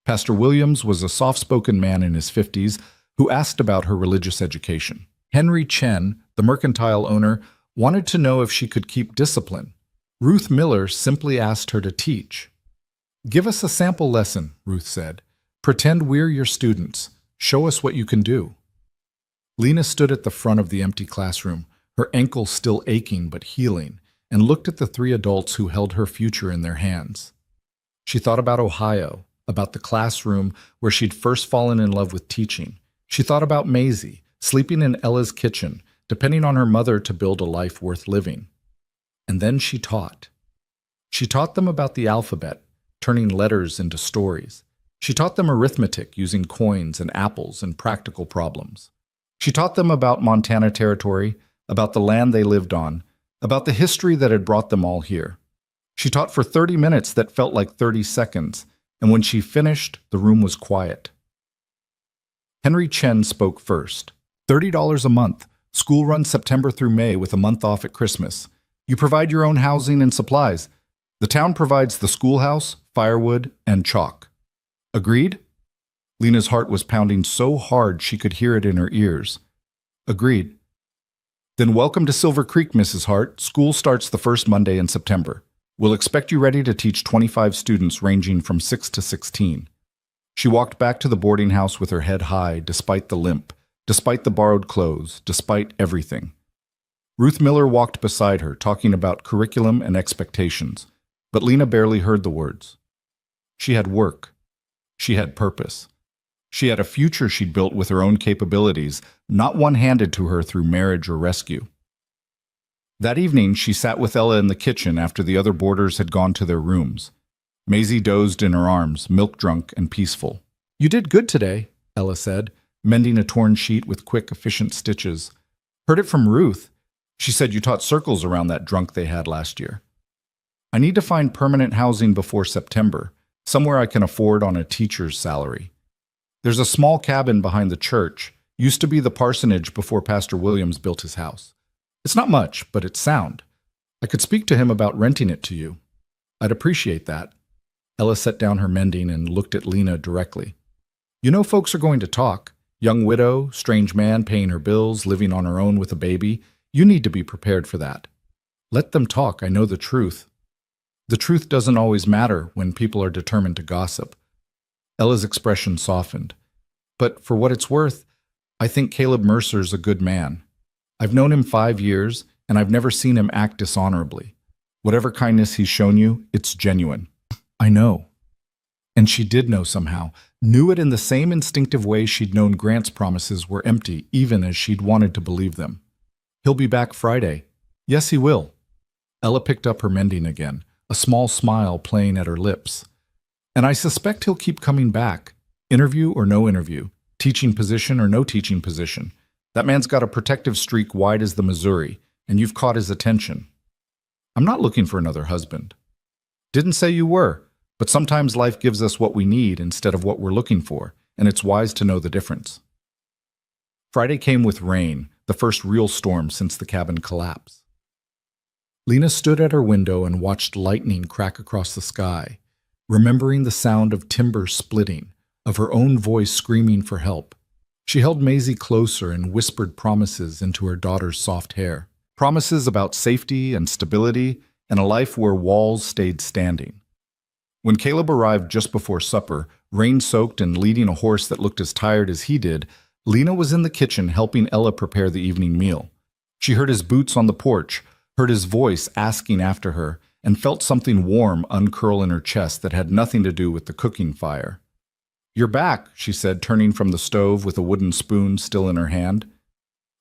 Pastor Williams was a soft-spoken man in his 50s who asked about her religious education. Henry Chen, the mercantile owner, wanted to know if she could keep discipline. Ruth Miller simply asked her to teach. "Give us a sample lesson," Ruth said. "Pretend we're your students. Show us what you can do." Lena stood at the front of the empty classroom, her ankle still aching but healing, and looked at the 3 adults who held her future in their hands. She thought about Ohio, about the classroom where she'd first fallen in love with teaching. She thought about Maisie, sleeping in Ella's kitchen, depending on her mother to build a life worth living. And then she taught. She taught them about the alphabet, turning letters into stories. She taught them arithmetic using coins and apples and practical problems. She taught them about Montana Territory, about the land they lived on, about the history that had brought them all here. She taught for 30 minutes that felt like 30 seconds, and when she finished, the room was quiet. Henry Chen spoke first. $30 a month. School runs September through May with a month off at Christmas. You provide your own housing and supplies. The town provides the schoolhouse, firewood, and chalk. Agreed? Lena's heart was pounding so hard she could hear it in her ears. Agreed. Then welcome to Silver Creek, Mrs. Hart. School starts the first Monday in September. We'll expect you ready to teach 25 students ranging from 6 to 16. She walked back to the boarding house with her head high, despite the limp, despite the borrowed clothes, despite everything. Ruth Miller walked beside her, talking about curriculum and expectations, but Lena barely heard the words. She had work. She had purpose. She had a future she'd built with her own capabilities, not one handed to her through marriage or rescue. That evening, she sat with Ella in the kitchen after the other boarders had gone to their rooms. Maisie dozed in her arms, milk-drunk and peaceful. "You did good today," Ella said, mending a torn sheet with quick, efficient stitches. "Heard it from Ruth. She said you taught circles around that drunk they had last year. I need to find permanent housing before September, somewhere I can afford on a teacher's salary. There's a small cabin behind the church, used to be the parsonage before Pastor Williams built his house. It's not much, but it's sound. I could speak to him about renting it to you. I'd appreciate that." Ella set down her mending and looked at Lena directly. "You know folks are going to talk. Young widow, strange man paying her bills, living on her own with a baby. You need to be prepared for that. Let them talk, I know the truth. The truth doesn't always matter when people are determined to gossip." Ella's expression softened. "But for what it's worth, I think Caleb Mercer's a good man. I've known him 5 years, and I've never seen him act dishonorably. Whatever kindness he's shown you, it's genuine." "I know." And she did know somehow, knew it in the same instinctive way she'd known Grant's promises were empty, even as she'd wanted to believe them. "He'll be back Friday." "Yes, he will." Ella picked up her mending again, a small smile playing at her lips. "And I suspect he'll keep coming back, interview or no interview, teaching position or no teaching position. That man's got a protective streak wide as the Missouri, and you've caught his attention. I'm not looking for another husband." "Didn't say you were, but sometimes life gives us what we need instead of what we're looking for, and it's wise to know the difference." Friday came with rain, the first real storm since the cabin collapse. Lena stood at her window and watched lightning crack across the sky, remembering the sound of timber splitting, of her own voice screaming for help. She held Maisie closer and whispered promises into her daughter's soft hair. Promises about safety and stability and a life where walls stayed standing. When Caleb arrived just before supper, rain-soaked and leading a horse that looked as tired as he did, Lena was in the kitchen helping Ella prepare the evening meal. She heard his boots on the porch, heard his voice asking after her, and felt something warm uncurl in her chest that had nothing to do with the cooking fire. "You're back," she said, turning from the stove with a wooden spoon still in her hand.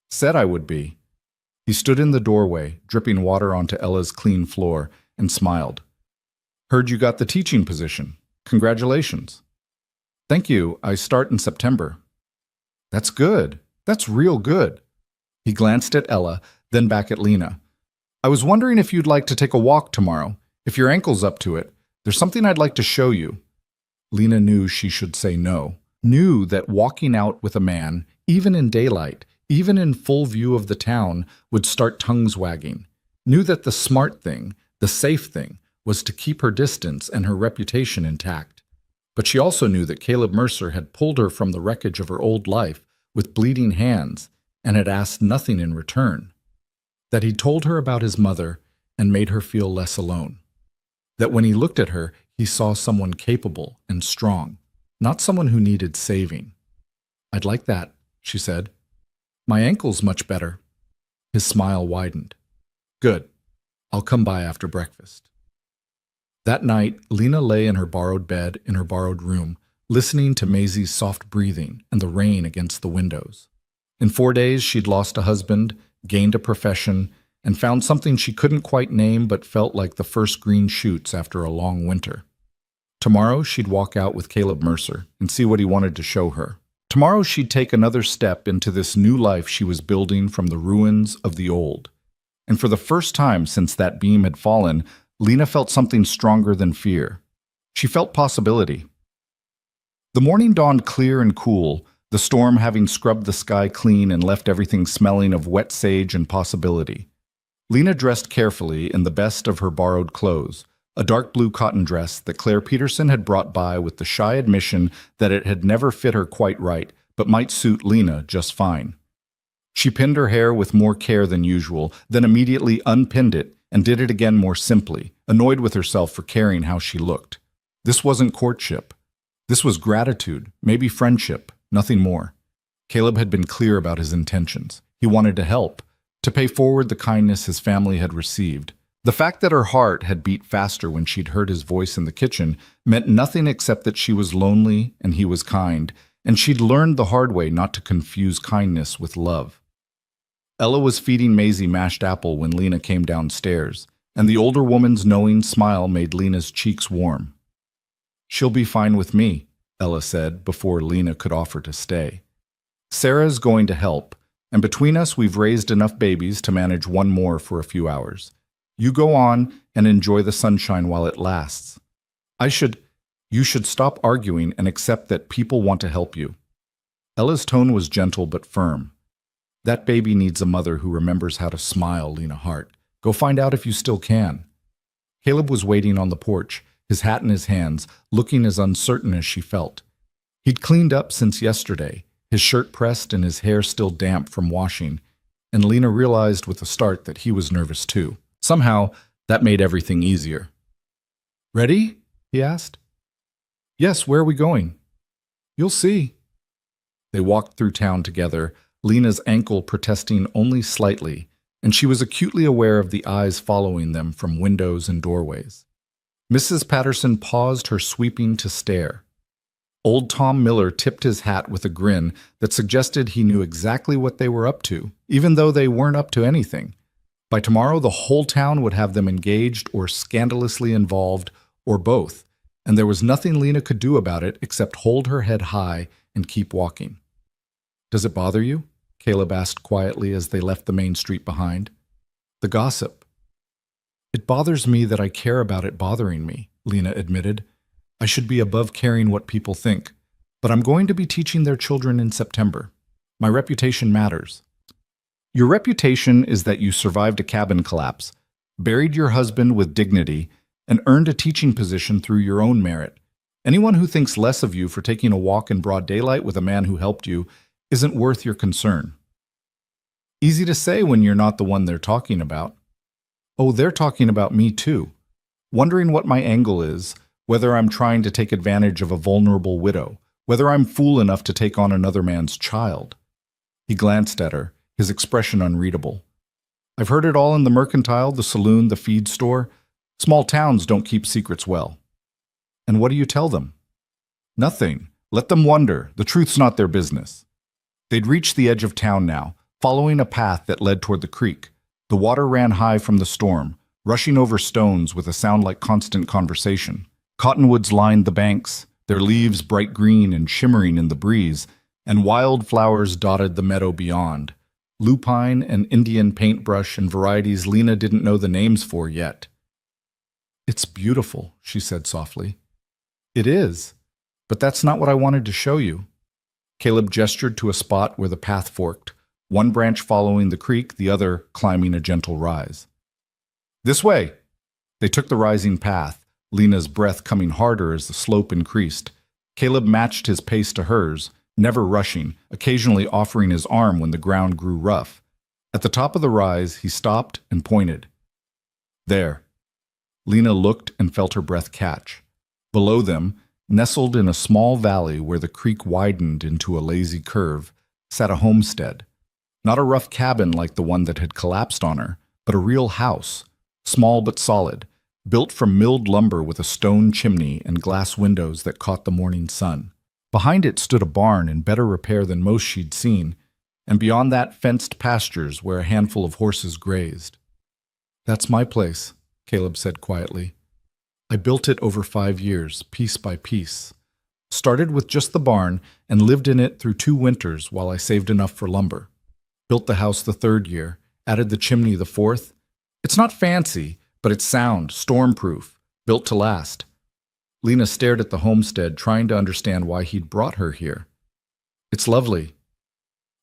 "Said I would be." He stood in the doorway, dripping water onto Ella's clean floor, and smiled. "Heard you got the teaching position. Congratulations." "Thank you. I start in September." "That's good. That's real good." He glanced at Ella, then back at Lena. "I was wondering if you'd like to take a walk tomorrow. If your ankle's up to it, There's something I'd like to show you. Lena knew she should say no. Knew that walking out with a man, even in daylight, even in full view of the town, would start tongues wagging. Knew that the smart thing, the safe thing, was to keep her distance and her reputation intact. But she also knew that Caleb Mercer had pulled her from the wreckage of her old life with bleeding hands and had asked nothing in return. That he'd told her about his mother and made her feel less alone. That when he looked at her, he saw someone capable and strong, not someone who needed saving. "I'd like that," she said. "My ankle's much better." His smile widened. "Good. I'll come by after breakfast." That night, Lena lay in her borrowed bed in her borrowed room, listening to Maisie's soft breathing and the rain against the windows. In 4 days, she'd lost a husband, gained a profession, and found something she couldn't quite name but felt like the first green shoots after a long winter. Tomorrow, she'd walk out with Caleb Mercer and see what he wanted to show her. Tomorrow, she'd take another step into this new life she was building from the ruins of the old. And for the first time since that beam had fallen, Lena felt something stronger than fear. She felt possibility. The morning dawned clear and cool, the storm having scrubbed the sky clean and left everything smelling of wet sage and possibility. Lena dressed carefully in the best of her borrowed clothes, a dark blue cotton dress that Claire Peterson had brought by with the shy admission that it had never fit her quite right, but might suit Lena just fine. She pinned her hair with more care than usual, then immediately unpinned it and did it again more simply, annoyed with herself for caring how she looked. This wasn't courtship. This was gratitude, maybe friendship, nothing more. Caleb had been clear about his intentions. He wanted to help, to pay forward the kindness his family had received. The fact that her heart had beat faster when she'd heard his voice in the kitchen meant nothing except that she was lonely and he was kind, and she'd learned the hard way not to confuse kindness with love. Ella was feeding Maisie mashed apple when Lena came downstairs, and the older woman's knowing smile made Lena's cheeks warm. "She'll be fine with me," Ella said before Lena could offer to stay. "Sarah's going to help, and between us we've raised enough babies to manage one more for a few hours. You go on and enjoy the sunshine while it lasts. You should stop arguing and accept that people want to help you." Ella's tone was gentle but firm. "That baby needs a mother who remembers how to smile, Lena Hart. Go find out if you still can." Caleb was waiting on the porch, his hat in his hands, looking as uncertain as she felt. He'd cleaned up since yesterday, his shirt pressed and his hair still damp from washing, and Lena realized with a start that he was nervous too. Somehow, that made everything easier. "Ready?" he asked. "Yes, where are we going?" "You'll see." They walked through town together, Lena's ankle protesting only slightly, and she was acutely aware of the eyes following them from windows and doorways. Mrs. Patterson paused her sweeping to stare. Old Tom Miller tipped his hat with a grin that suggested he knew exactly what they were up to, even though they weren't up to anything. By tomorrow, the whole town would have them engaged or scandalously involved, or both, and there was nothing Lena could do about it except hold her head high and keep walking. "Does it bother you?" Caleb asked quietly as they left the main street behind. "The gossip." "It bothers me that I care about it bothering me," Lena admitted. "I should be above caring what people think, but I'm going to be teaching their children in September. My reputation matters." "Your reputation is that you survived a cabin collapse, buried your husband with dignity, and earned a teaching position through your own merit. Anyone who thinks less of you for taking a walk in broad daylight with a man who helped you isn't worth your concern." Easy to say when you're not the one they're talking about. "Oh, they're talking about me too, wondering what my angle is, whether I'm trying to take advantage of a vulnerable widow, whether I'm fool enough to take on another man's child." He glanced at her, his expression unreadable. "I've heard it all in the mercantile, the saloon, the feed store. Small towns don't keep secrets well." "And what do you tell them?" "Nothing. Let them wonder. The truth's not their business." They'd reached the edge of town now, following a path that led toward the creek. The water ran high from the storm, rushing over stones with a sound like constant conversation. Cottonwoods lined the banks, their leaves bright green and shimmering in the breeze, and wildflowers dotted the meadow beyond. Lupine and Indian paintbrush and varieties Lena didn't know the names for yet. It's beautiful, she said softly. It is, but that's not what I wanted to show you. Caleb gestured to a spot where the path forked, one branch following the creek, the other climbing a gentle rise. This way! They took the rising path, Lena's breath coming harder as the slope increased. Caleb matched his pace to hers, never rushing, occasionally offering his arm when the ground grew rough. At the top of the rise, he stopped and pointed. There. Lena looked and felt her breath catch. Below them, nestled in a small valley where the creek widened into a lazy curve, sat a homestead. Not a rough cabin like the one that had collapsed on her, but a real house, small but solid, built from milled lumber with a stone chimney and glass windows that caught the morning sun. Behind it stood a barn in better repair than most she'd seen, and beyond that fenced pastures where a handful of horses grazed. That's my place, Caleb said quietly. I built it over 5 years, piece by piece. Started with just the barn and lived in it through 2 winters while I saved enough for lumber. Built the house the 3rd year, added the chimney the 4th. It's not fancy, but it's sound, storm-proof, built to last. Lena stared at the homestead, trying to understand why he'd brought her here. It's lovely.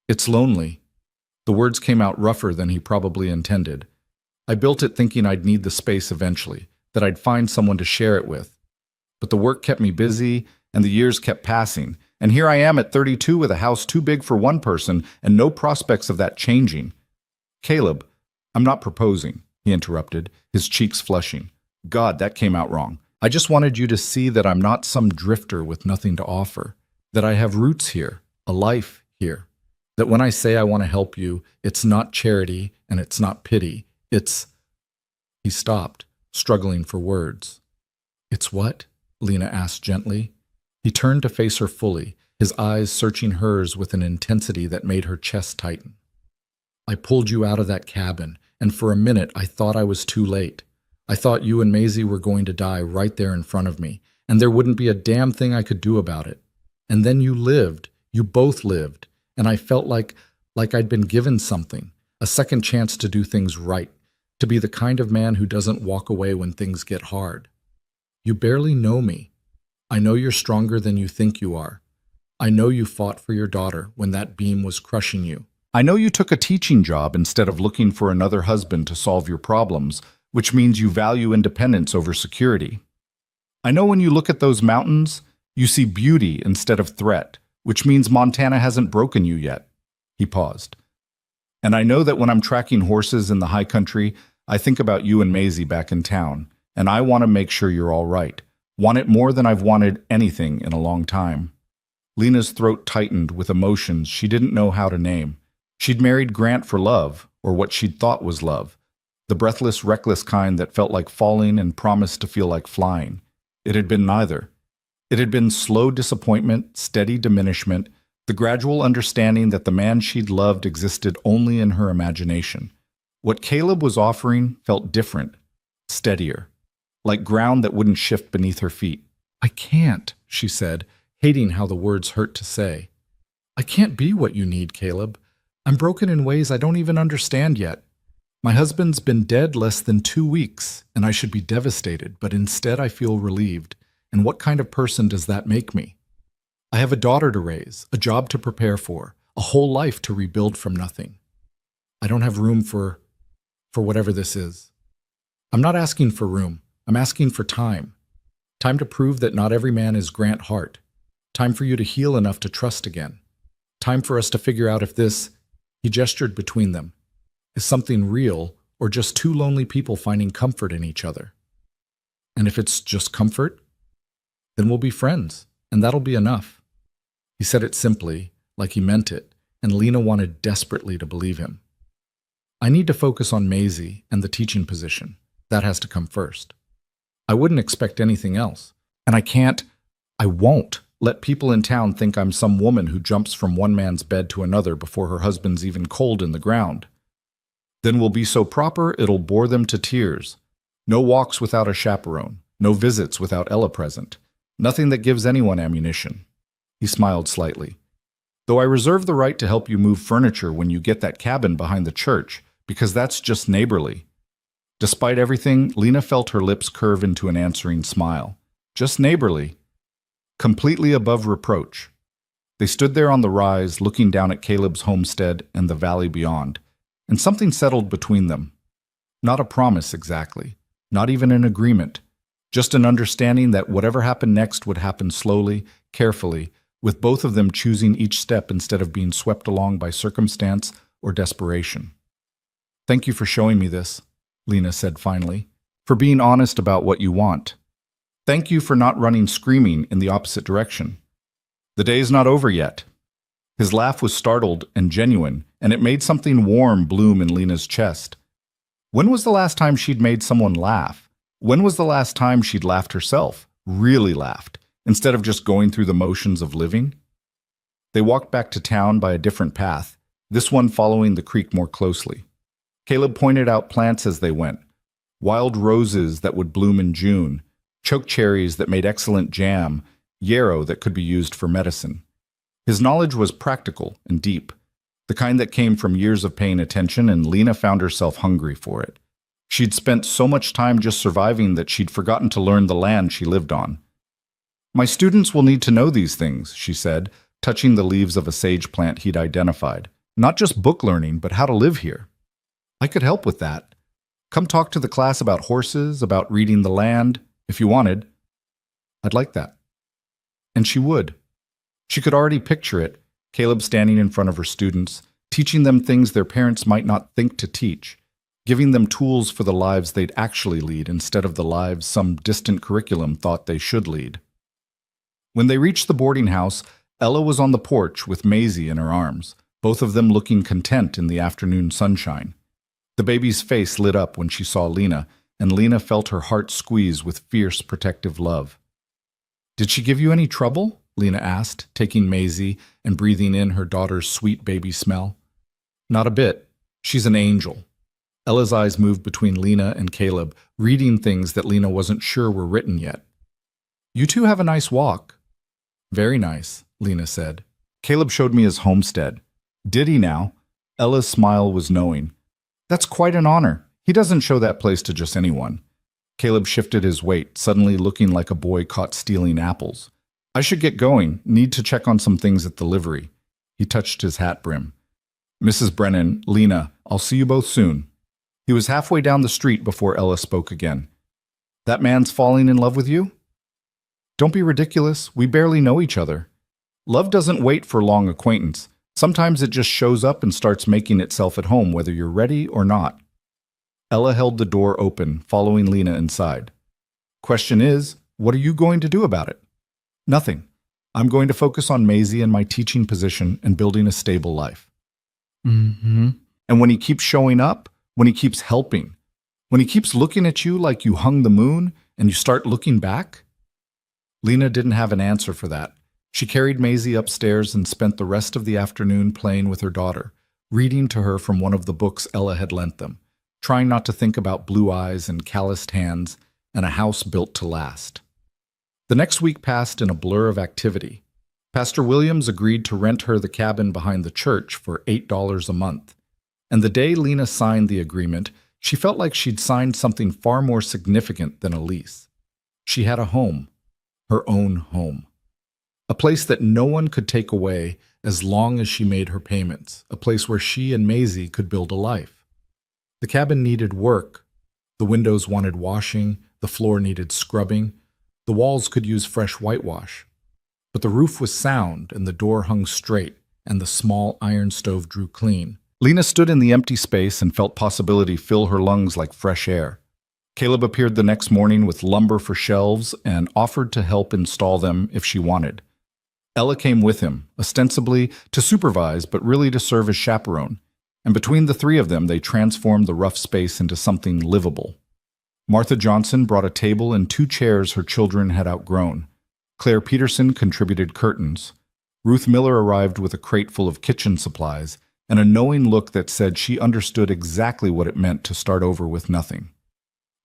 It's lonely. The words came out rougher than he probably intended. I built it thinking I'd need the space eventually, that I'd find someone to share it with. But the work kept me busy, and the years kept passing, and here I am at 32 with a house too big for one person and no prospects of that changing. Caleb, I'm not proposing, he interrupted, his cheeks flushing. God, that came out wrong. I just wanted you to see that I'm not some drifter with nothing to offer, that I have roots here, a life here, that when I say I want to help you, it's not charity and it's not pity, it's... He stopped, struggling for words. It's what? Lena asked gently. He turned to face her fully, his eyes searching hers with an intensity that made her chest tighten. I pulled you out of that cabin, and for a minute I thought I was too late. I thought you and Maisie were going to die right there in front of me, and there wouldn't be a damn thing I could do about it. And then you lived, you both lived, and I felt like I'd been given something, a second chance to do things right, to be the kind of man who doesn't walk away when things get hard. You barely know me. I know you're stronger than you think you are. I know you fought for your daughter when that beam was crushing you. I know you took a teaching job instead of looking for another husband to solve your problems, which means you value independence over security. I know when you look at those mountains, you see beauty instead of threat, which means Montana hasn't broken you yet. He paused. And I know that when I'm tracking horses in the high country, I think about you and Maisie back in town, and I want to make sure you're all right. Want it more than I've wanted anything in a long time. Lena's throat tightened with emotions she didn't know how to name. She'd married Grant for love, or what she'd thought was love. The breathless, reckless kind that felt like falling and promised to feel like flying. It had been neither. It had been slow disappointment, steady diminishment, the gradual understanding that the man she'd loved existed only in her imagination. What Caleb was offering felt different, steadier, like ground that wouldn't shift beneath her feet. I can't, she said, hating how the words hurt to say. I can't be what you need, Caleb. I'm broken in ways I don't even understand yet. My husband's been dead less than 2 weeks, and I should be devastated, but instead I feel relieved. And what kind of person does that make me? I have a daughter to raise, a job to prepare for, a whole life to rebuild from nothing. I don't have room for whatever this is. I'm not asking for room. I'm asking for time. Time to prove that not every man is Grant Hart. Time for you to heal enough to trust again. Time for us to figure out if this, he gestured between them, is something real or just 2 lonely people finding comfort in each other. And if it's just comfort, then we'll be friends, and that'll be enough. He said it simply, like he meant it, and Lena wanted desperately to believe him. I need to focus on Maisie and the teaching position. That has to come first. I wouldn't expect anything else. And I won't let people in town think I'm some woman who jumps from one man's bed to another before her husband's even cold in the ground. Then we'll be so proper it'll bore them to tears. No walks without a chaperone. No visits without Ella present. Nothing that gives anyone ammunition. He smiled slightly. Though I reserve the right to help you move furniture when you get that cabin behind the church, because that's just neighborly. Despite everything, Lena felt her lips curve into an answering smile. Just neighborly, completely above reproach. They stood there on the rise, looking down at Caleb's homestead and the valley beyond, and something settled between them. Not a promise exactly, not even an agreement, just an understanding that whatever happened next would happen slowly, carefully, with both of them choosing each step instead of being swept along by circumstance or desperation. "Thank you for showing me this," Lena said finally, "for being honest about what you want. Thank you for not running screaming in the opposite direction. The day's not over yet." His laugh was startled and genuine, and it made something warm bloom in Lena's chest. When was the last time she'd made someone laugh? When was the last time she'd laughed herself, really laughed, instead of just going through the motions of living? They walked back to town by a different path, this one following the creek more closely. Caleb pointed out plants as they went, wild roses that would bloom in June, chokecherries that made excellent jam, yarrow that could be used for medicine. His knowledge was practical and deep, the kind that came from years of paying attention, and Lena found herself hungry for it. She'd spent so much time just surviving that she'd forgotten to learn the land she lived on. "My students will need to know these things," she said, touching the leaves of a sage plant he'd identified. "Not just book learning, but how to live here. I could help with that. Come talk to the class about horses, about reading the land, if you wanted." "I'd like that." And she would. She could already picture it, Caleb standing in front of her students, teaching them things their parents might not think to teach, giving them tools for the lives they'd actually lead instead of the lives some distant curriculum thought they should lead. When they reached the boarding house, Ella was on the porch with Maisie in her arms, both of them looking content in the afternoon sunshine. The baby's face lit up when she saw Lena, and Lena felt her heart squeeze with fierce, protective love. "Did she give you any trouble?" Lena asked, taking Maisie and breathing in her daughter's sweet baby smell. "Not a bit. She's an angel." Ella's eyes moved between Lena and Caleb, reading things that Lena wasn't sure were written yet. "You two have a nice walk." "Very nice," Lena said. "Caleb showed me his homestead." "Did he now?" Ella's smile was knowing. "That's quite an honor. He doesn't show that place to just anyone." Caleb shifted his weight, suddenly looking like a boy caught stealing apples. "I should get going. Need to check on some things at the livery." He touched his hat brim. "Mrs. Brennan, Lena, I'll see you both soon." He was halfway down the street before Ella spoke again. "That man's falling in love with you?" "Don't be ridiculous. We barely know each other. Love doesn't wait for long acquaintance. Sometimes it just shows up and starts making itself at home whether you're ready or not." Ella held the door open, following Lena inside. "Question is, what are you going to do about it?" "Nothing. I'm going to focus on Maisie and my teaching position and building a stable life." "Mm-hmm. And when he keeps showing up, when he keeps helping, when he keeps looking at you like you hung the moon and you start looking back?" Lena didn't have an answer for that. She carried Maisie upstairs and spent the rest of the afternoon playing with her daughter, reading to her from one of the books Ella had lent them, trying not to think about blue eyes and calloused hands and a house built to last. The next week passed in a blur of activity. Pastor Williams agreed to rent her the cabin behind the church for $8 a month. And the day Lena signed the agreement, she felt like she'd signed something far more significant than a lease. She had a home, her own home. A place that no one could take away as long as she made her payments, a place where she and Maisie could build a life. The cabin needed work. The windows wanted washing, the floor needed scrubbing, the walls could use fresh whitewash. But the roof was sound, and the door hung straight, and the small iron stove drew clean. Lena stood in the empty space and felt possibility fill her lungs like fresh air. Caleb appeared the next morning with lumber for shelves and offered to help install them if she wanted. Ella came with him, ostensibly to supervise but really to serve as chaperone, and between the three of them they transformed the rough space into something livable. Martha Johnson brought a table and 2 chairs her children had outgrown. Claire Peterson contributed curtains. Ruth Miller arrived with a crate full of kitchen supplies and a knowing look that said she understood exactly what it meant to start over with nothing.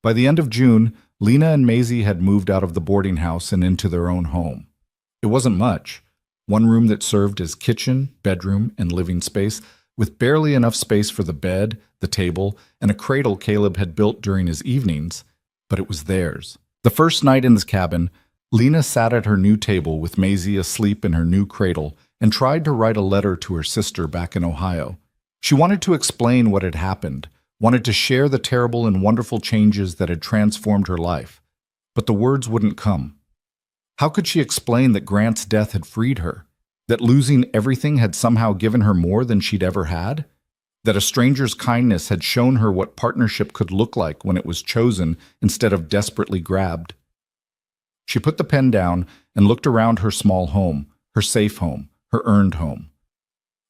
By the end of June, Lena and Maisie had moved out of the boarding house and into their own home. It wasn't much. One room that served as kitchen, bedroom, and living space, with barely enough space for the bed, the table, and a cradle Caleb had built during his evenings, but it was theirs. The first night in this cabin, Lena sat at her new table with Maisie asleep in her new cradle and tried to write a letter to her sister back in Ohio. She wanted to explain what had happened, wanted to share the terrible and wonderful changes that had transformed her life, but the words wouldn't come. How could she explain that Grant's death had freed her? That losing everything had somehow given her more than she'd ever had? That a stranger's kindness had shown her what partnership could look like when it was chosen instead of desperately grabbed? She put the pen down and looked around her small home, her safe home, her earned home.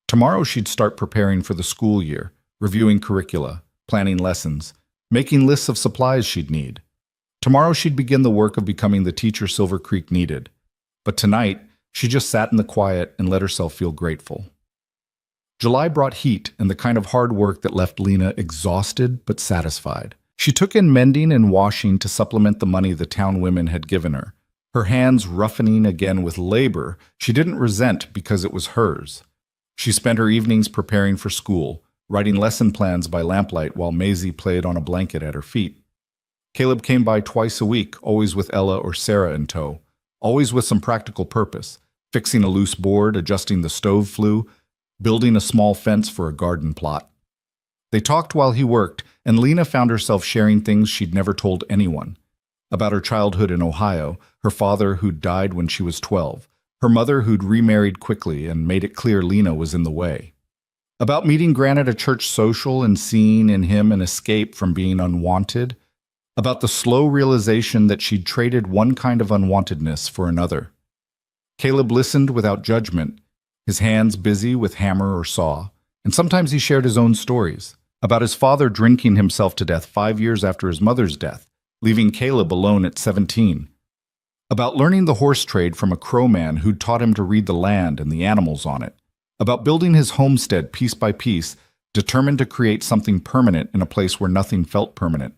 Tomorrow she'd start preparing for the school year, reviewing curricula, planning lessons, making lists of supplies she'd need. Tomorrow she'd begin the work of becoming the teacher Silver Creek needed. But tonight, she just sat in the quiet and let herself feel grateful. July brought heat and the kind of hard work that left Lena exhausted but satisfied. She took in mending and washing to supplement the money the town women had given her, her hands roughening again with labor she didn't resent because it was hers. She spent her evenings preparing for school, writing lesson plans by lamplight while Maisie played on a blanket at her feet. Caleb came by twice a week, always with Ella or Sarah in tow, always with some practical purpose, fixing a loose board, adjusting the stove flue, building a small fence for a garden plot. They talked while he worked, and Lena found herself sharing things she'd never told anyone. About her childhood in Ohio, her father who'd died when she was 12, her mother who'd remarried quickly and made it clear Lena was in the way. About meeting Grant at a church social and seeing in him an escape from being unwanted. About the slow realization that she'd traded one kind of unwantedness for another. Caleb listened without judgment, his hands busy with hammer or saw, and sometimes he shared his own stories. About his father drinking himself to death 5 years after his mother's death, leaving Caleb alone at 17. About learning the horse trade from a crow man who'd taught him to read the land and the animals on it. About building his homestead piece by piece, determined to create something permanent in a place where nothing felt permanent.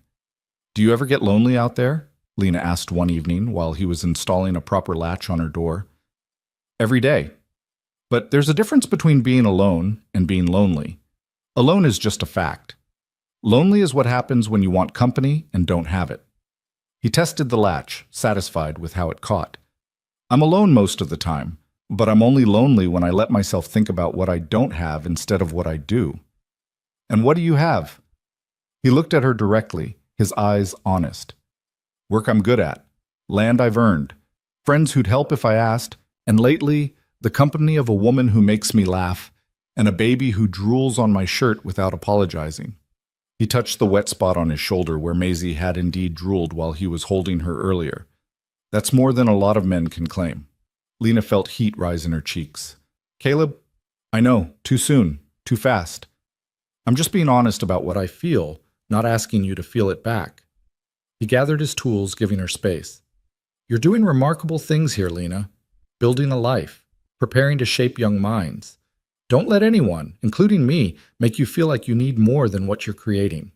"Do you ever get lonely out there?" Lena asked one evening while he was installing a proper latch on her door. "Every day. But there's a difference between being alone and being lonely. Alone is just a fact. Lonely is what happens when you want company and don't have it." He tested the latch, satisfied with how it caught. "I'm alone most of the time, but I'm only lonely when I let myself think about what I don't have instead of what I do." "And what do you have?" He looked at her directly, his eyes honest. "Work I'm good at, land I've earned, friends who'd help if I asked, and lately, the company of a woman who makes me laugh, and a baby who drools on my shirt without apologizing." He touched the wet spot on his shoulder where Maisie had indeed drooled while he was holding her earlier. "That's more than a lot of men can claim." Lena felt heat rise in her cheeks. "Caleb, I know, too soon, too fast. I'm just being honest about what I feel, not asking you to feel it back." He gathered his tools, giving her space. "You're doing remarkable things here, Lena. Building a life, preparing to shape young minds. Don't let anyone, including me, make you feel like you need more than what you're creating."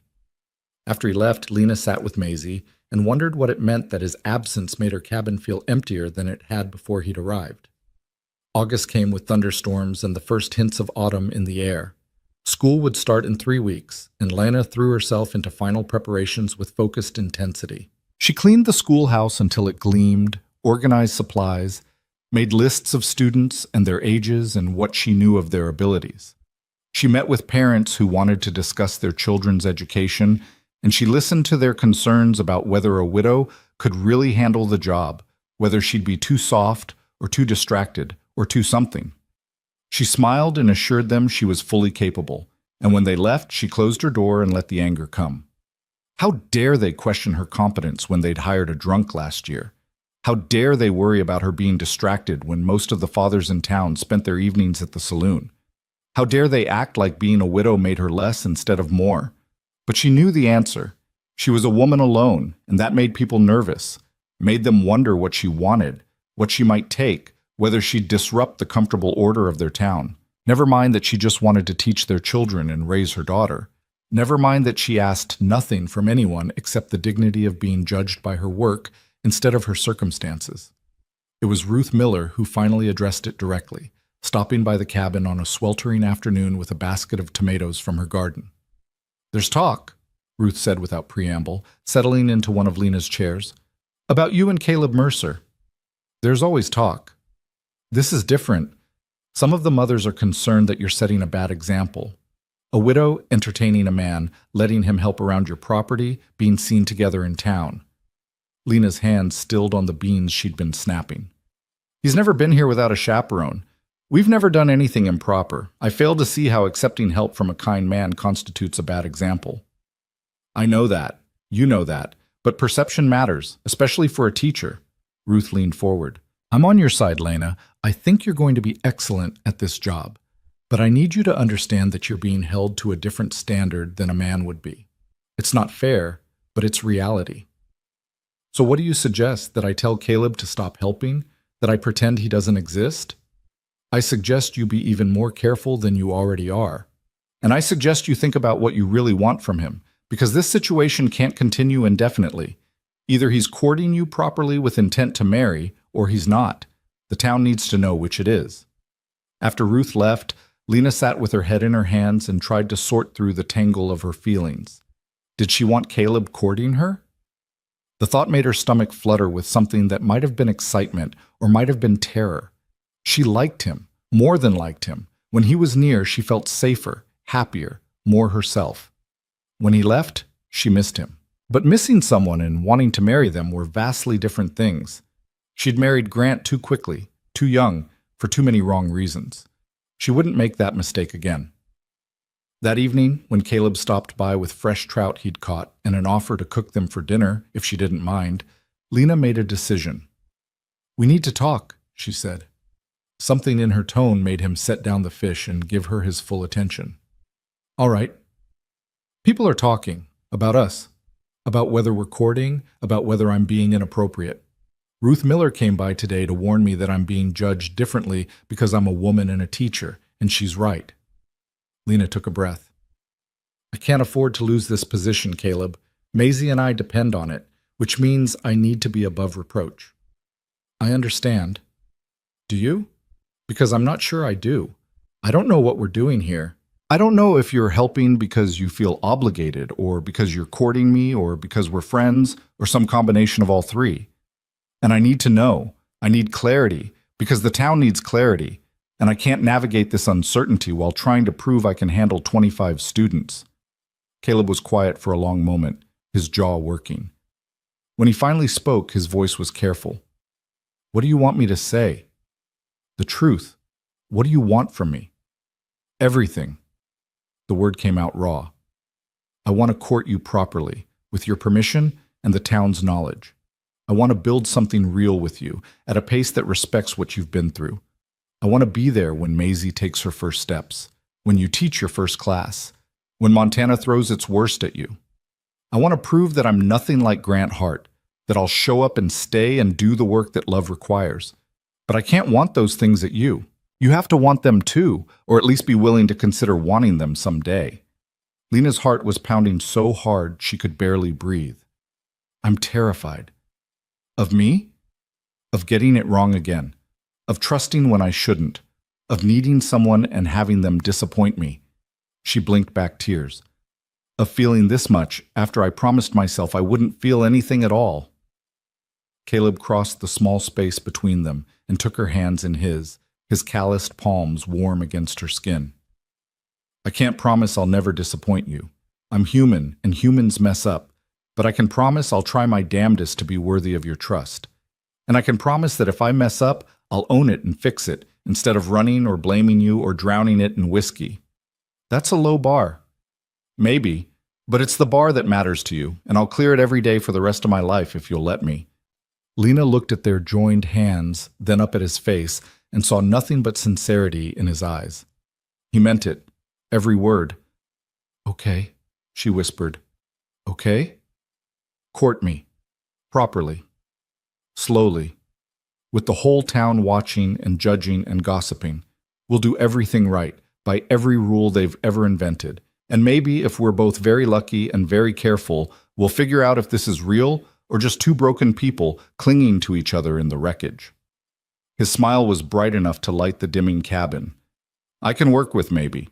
After he left, Lena sat with Maisie and wondered what it meant that his absence made her cabin feel emptier than it had before he'd arrived. August came with thunderstorms and the first hints of autumn in the air. School would start in 3 weeks, and Lena threw herself into final preparations with focused intensity. She cleaned the schoolhouse until it gleamed, organized supplies, made lists of students and their ages and what she knew of their abilities. She met with parents who wanted to discuss their children's education, and she listened to their concerns about whether a widow could really handle the job, whether she'd be too soft or too distracted or too something. She smiled and assured them she was fully capable, and when they left, she closed her door and let the anger come. How dare they question her competence when they'd hired a drunk last year? How dare they worry about her being distracted when most of the fathers in town spent their evenings at the saloon? How dare they act like being a widow made her less instead of more? But she knew the answer. She was a woman alone, and that made people nervous, made them wonder what she wanted, what she might take, whether she'd disrupt the comfortable order of their town. Never mind that she just wanted to teach their children and raise her daughter. Never mind that she asked nothing from anyone except the dignity of being judged by her work instead of her circumstances. It was Ruth Miller who finally addressed it directly, stopping by the cabin on a sweltering afternoon with a basket of tomatoes from her garden. "There's talk," Ruth said without preamble, settling into one of Lena's chairs, "about you and Caleb Mercer." "There's always talk. This is different. Some of the mothers are concerned that you're setting a bad example. A widow entertaining a man, letting him help around your property, being seen together in town." Lena's hand stilled on the beans she'd been snapping. "He's never been here without a chaperone. We've never done anything improper. I fail to see how accepting help from a kind man constitutes a bad example." "I know that. You know that. But perception matters, especially for a teacher." Ruth leaned forward. "I'm on your side, Lena. I think you're going to be excellent at this job. But I need you to understand that you're being held to a different standard than a man would be. It's not fair, but it's reality." "So what do you suggest? That I tell Caleb to stop helping? That I pretend he doesn't exist?" "I suggest you be even more careful than you already are. And I suggest you think about what you really want from him, because this situation can't continue indefinitely. Either he's courting you properly with intent to marry, or he's not. The town needs to know which it is." After Ruth left, Lena sat with her head in her hands and tried to sort through the tangle of her feelings. Did she want Caleb courting her? The thought made her stomach flutter with something that might have been excitement or might have been terror. She liked him, more than liked him. When he was near, she felt safer, happier, more herself. When he left, she missed him. But missing someone and wanting to marry them were vastly different things. She'd married Grant too quickly, too young, for too many wrong reasons. She wouldn't make that mistake again. That evening, when Caleb stopped by with fresh trout he'd caught and an offer to cook them for dinner if she didn't mind, Lena made a decision. "We need to talk," she said. Something in her tone made him set down the fish and give her his full attention. "All right. People are talking about us, about whether we're courting, about whether I'm being inappropriate. Ruth Miller came by today to warn me that I'm being judged differently because I'm a woman and a teacher, and she's right." Lena took a breath. "I can't afford to lose this position, Caleb. Maisie and I depend on it, which means I need to be above reproach." "I understand. Do you? Because I'm not sure I do. I don't know what we're doing here. I don't know if you're helping because you feel obligated, or because you're courting me, or because we're friends, or some combination of all three. And I need to know. I need clarity, because the town needs clarity, and I can't navigate this uncertainty while trying to prove I can handle 25 students." Caleb was quiet for a long moment, his jaw working. When he finally spoke, his voice was careful. "What do you want me to say?" "The truth. What do you want from me?" "Everything." The word came out raw. "I want to court you properly, with your permission and the town's knowledge. I want to build something real with you, at a pace that respects what you've been through. I want to be there when Maisie takes her first steps, when you teach your first class, when Montana throws its worst at you. I want to prove that I'm nothing like Grant Hart, that I'll show up and stay and do the work that love requires. But I can't want those things at you. You have to want them too, or at least be willing to consider wanting them someday." Lena's heart was pounding so hard she could barely breathe. "I'm terrified. Of me? Of getting it wrong again. Of trusting when I shouldn't. Of needing someone and having them disappoint me." She blinked back tears. "Of feeling this much after I promised myself I wouldn't feel anything at all." Caleb crossed the small space between them and took her hands in his calloused palms warm against her skin. "I can't promise I'll never disappoint you. I'm human, and humans mess up. But I can promise I'll try my damnedest to be worthy of your trust. And I can promise that if I mess up, I'll own it and fix it, instead of running or blaming you or drowning it in whiskey. That's a low bar. Maybe, but it's the bar that matters to you, and I'll clear it every day for the rest of my life if you'll let me." Lena looked at their joined hands, then up at his face, and saw nothing but sincerity in his eyes. He meant it, every word. "Okay," she whispered. "Okay? Court me. Properly. Slowly. With the whole town watching and judging and gossiping. We'll do everything right, by every rule they've ever invented. And maybe, if we're both very lucky and very careful, we'll figure out if this is real or just two broken people clinging to each other in the wreckage." His smile was bright enough to light the dimming cabin. "I can work with maybe."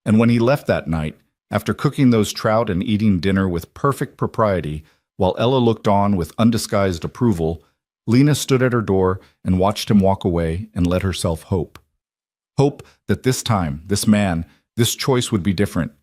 And when he left that night, after cooking those trout and eating dinner with perfect propriety, while Ella looked on with undisguised approval, Lena stood at her door and watched him walk away and let herself hope. Hope that this time, this man, this choice would be different.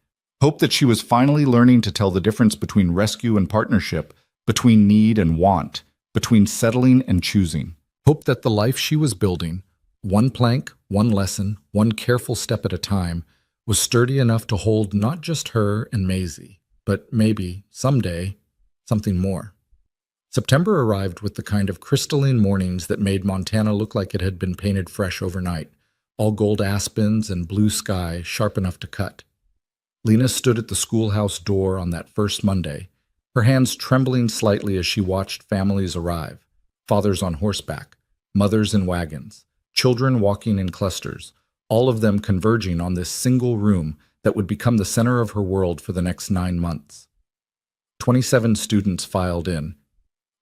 Hope that she was finally learning to tell the difference between rescue and partnership, between need and want, between settling and choosing. Hope that the life she was building, one plank, one lesson, one careful step at a time, was sturdy enough to hold not just her and Maisie, but maybe, someday, something more. September arrived with the kind of crystalline mornings that made Montana look like it had been painted fresh overnight, all gold aspens and blue sky sharp enough to cut. Lena stood at the schoolhouse door on that first Monday, her hands trembling slightly as she watched families arrive, fathers on horseback, mothers in wagons, children walking in clusters, all of them converging on this single room that would become the center of her world for the next 9 months. 27 students filed in,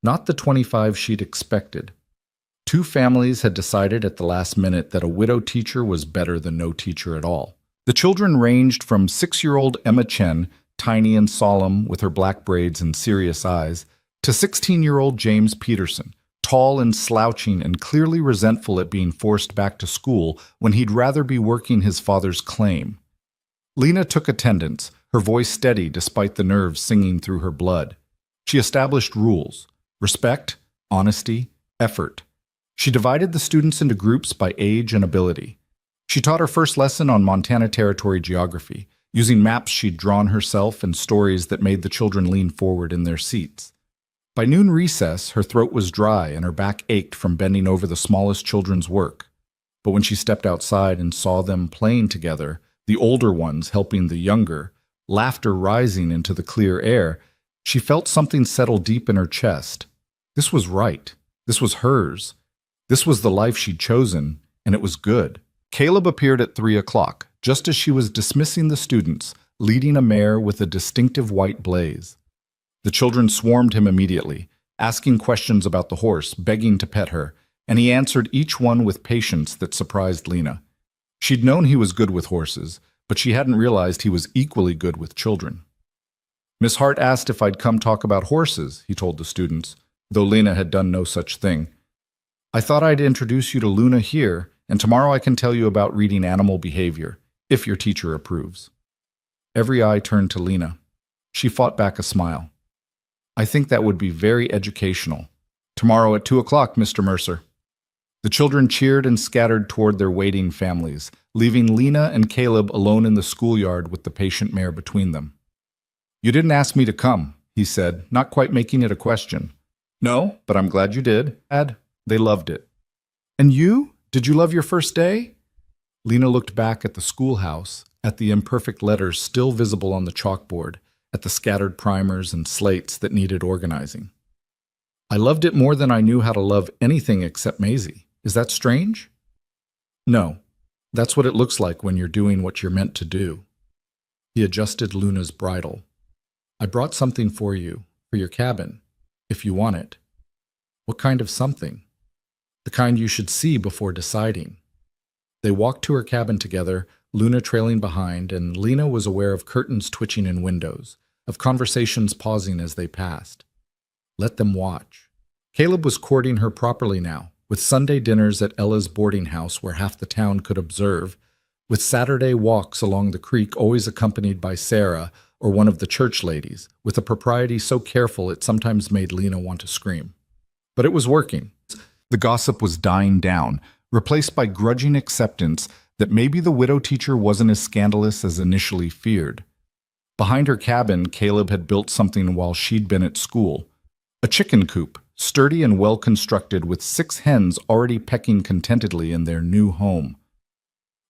not the 25 she'd expected. 2 families had decided at the last minute that a widow teacher was better than no teacher at all. The children ranged from 6-year-old Emma Chen, tiny and solemn with her black braids and serious eyes, to 16-year-old James Peterson, tall and slouching and clearly resentful at being forced back to school when he'd rather be working his father's claim. Lena took attendance, her voice steady despite the nerves singing through her blood. She established rules: respect, honesty, effort. She divided the students into groups by age and ability. She taught her first lesson on Montana Territory geography, using maps she'd drawn herself and stories that made the children lean forward in their seats. By noon recess, her throat was dry and her back ached from bending over the smallest children's work. But when she stepped outside and saw them playing together, the older ones helping the younger, laughter rising into the clear air, she felt something settle deep in her chest. This was right. This was hers. This was the life she'd chosen, and it was good. Caleb appeared at 3 o'clock, just as she was dismissing the students, leading a mare with a distinctive white blaze. The children swarmed him immediately, asking questions about the horse, begging to pet her, and he answered each one with patience that surprised Lena. She'd known he was good with horses, but she hadn't realized he was equally good with children. "Miss Hart asked if I'd come talk about horses," he told the students, though Lena had done no such thing. "I thought I'd introduce you to Luna here, and tomorrow I can tell you about reading animal behavior, if your teacher approves." Every eye turned to Lena. She fought back a smile. "I think that would be very educational. Tomorrow at 2 o'clock, Mr. Mercer." The children cheered and scattered toward their waiting families, leaving Lena and Caleb alone in the schoolyard with the patient mare between them. "You didn't ask me to come," he said, not quite making it a question. "No, but I'm glad you did." They loved it. "And you? Did you love your first day?" Lena looked back at the schoolhouse, at the imperfect letters still visible on the chalkboard, at the scattered primers and slates that needed organizing. "I loved it more than I knew how to love anything except Maisie. Is that strange?" "No. That's what it looks like when you're doing what you're meant to do." He adjusted Luna's bridle. "I brought something for you, for your cabin, if you want it." "What kind of something?" "The kind you should see before deciding." They walked to her cabin together, Luna trailing behind, and Lena was aware of curtains twitching in windows, of conversations pausing as they passed. Let them watch. Caleb was courting her properly now, with Sunday dinners at Ella's boarding house where half the town could observe, with Saturday walks along the creek always accompanied by Sarah or one of the church ladies, with a propriety so careful it sometimes made Lena want to scream. But it was working. The gossip was dying down, replaced by grudging acceptance that maybe the widow teacher wasn't as scandalous as initially feared. Behind her cabin, Caleb had built something while she'd been at school. A chicken coop, sturdy and well-constructed, with 6 hens already pecking contentedly in their new home.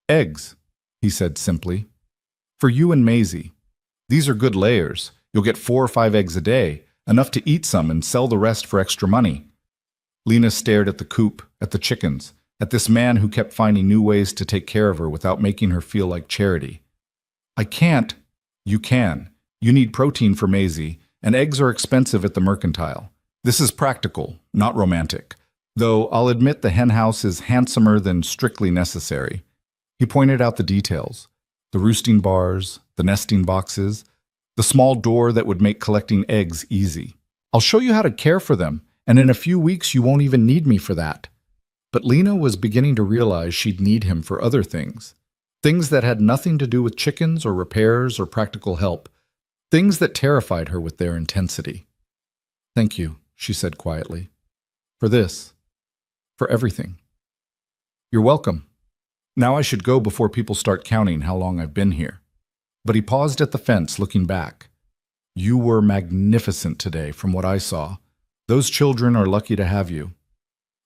"Eggs," he said simply. "For you and Maisie. These are good layers. You'll get 4 or 5 eggs a day, enough to eat some and sell the rest for extra money." Lena stared at the coop, at the chickens, at this man who kept finding new ways to take care of her without making her feel like charity. "I can't." "You can. You need protein for Maisie, and eggs are expensive at the mercantile. This is practical, not romantic. Though I'll admit the henhouse is handsomer than strictly necessary. He pointed out the details: the roosting bars, the nesting boxes, the small door that would make collecting eggs easy. I'll show you how to care for them, and in a few weeks you won't even need me for that. But Lena was beginning to realize she'd need him for other things. Things that had nothing to do with chickens or repairs or practical help. Things that terrified her with their intensity. "Thank you," she said quietly. "For this. For everything." "You're welcome. Now I should go before people start counting how long I've been here." But he paused at the fence, looking back. "You were magnificent today, from what I saw. Those children are lucky to have you."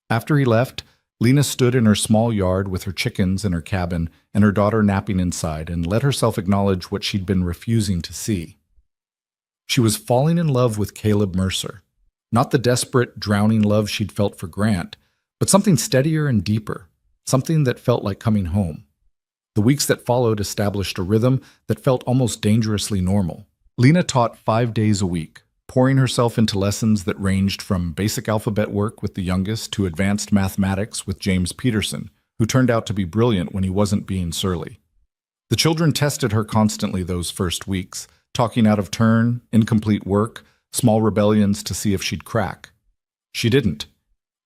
After he left, Lena stood in her small yard with her chickens in her cabin and her daughter napping inside, and let herself acknowledge what she'd been refusing to see. She was falling in love with Caleb Mercer. Not the desperate, drowning love she'd felt for Grant, but something steadier and deeper, something that felt like coming home. The weeks that followed established a rhythm that felt almost dangerously normal. Lena taught 5 days a week, pouring herself into lessons that ranged from basic alphabet work with the youngest to advanced mathematics with James Peterson, who turned out to be brilliant when he wasn't being surly. The children tested her constantly those first weeks, talking out of turn, incomplete work, small rebellions to see if she'd crack. She didn't.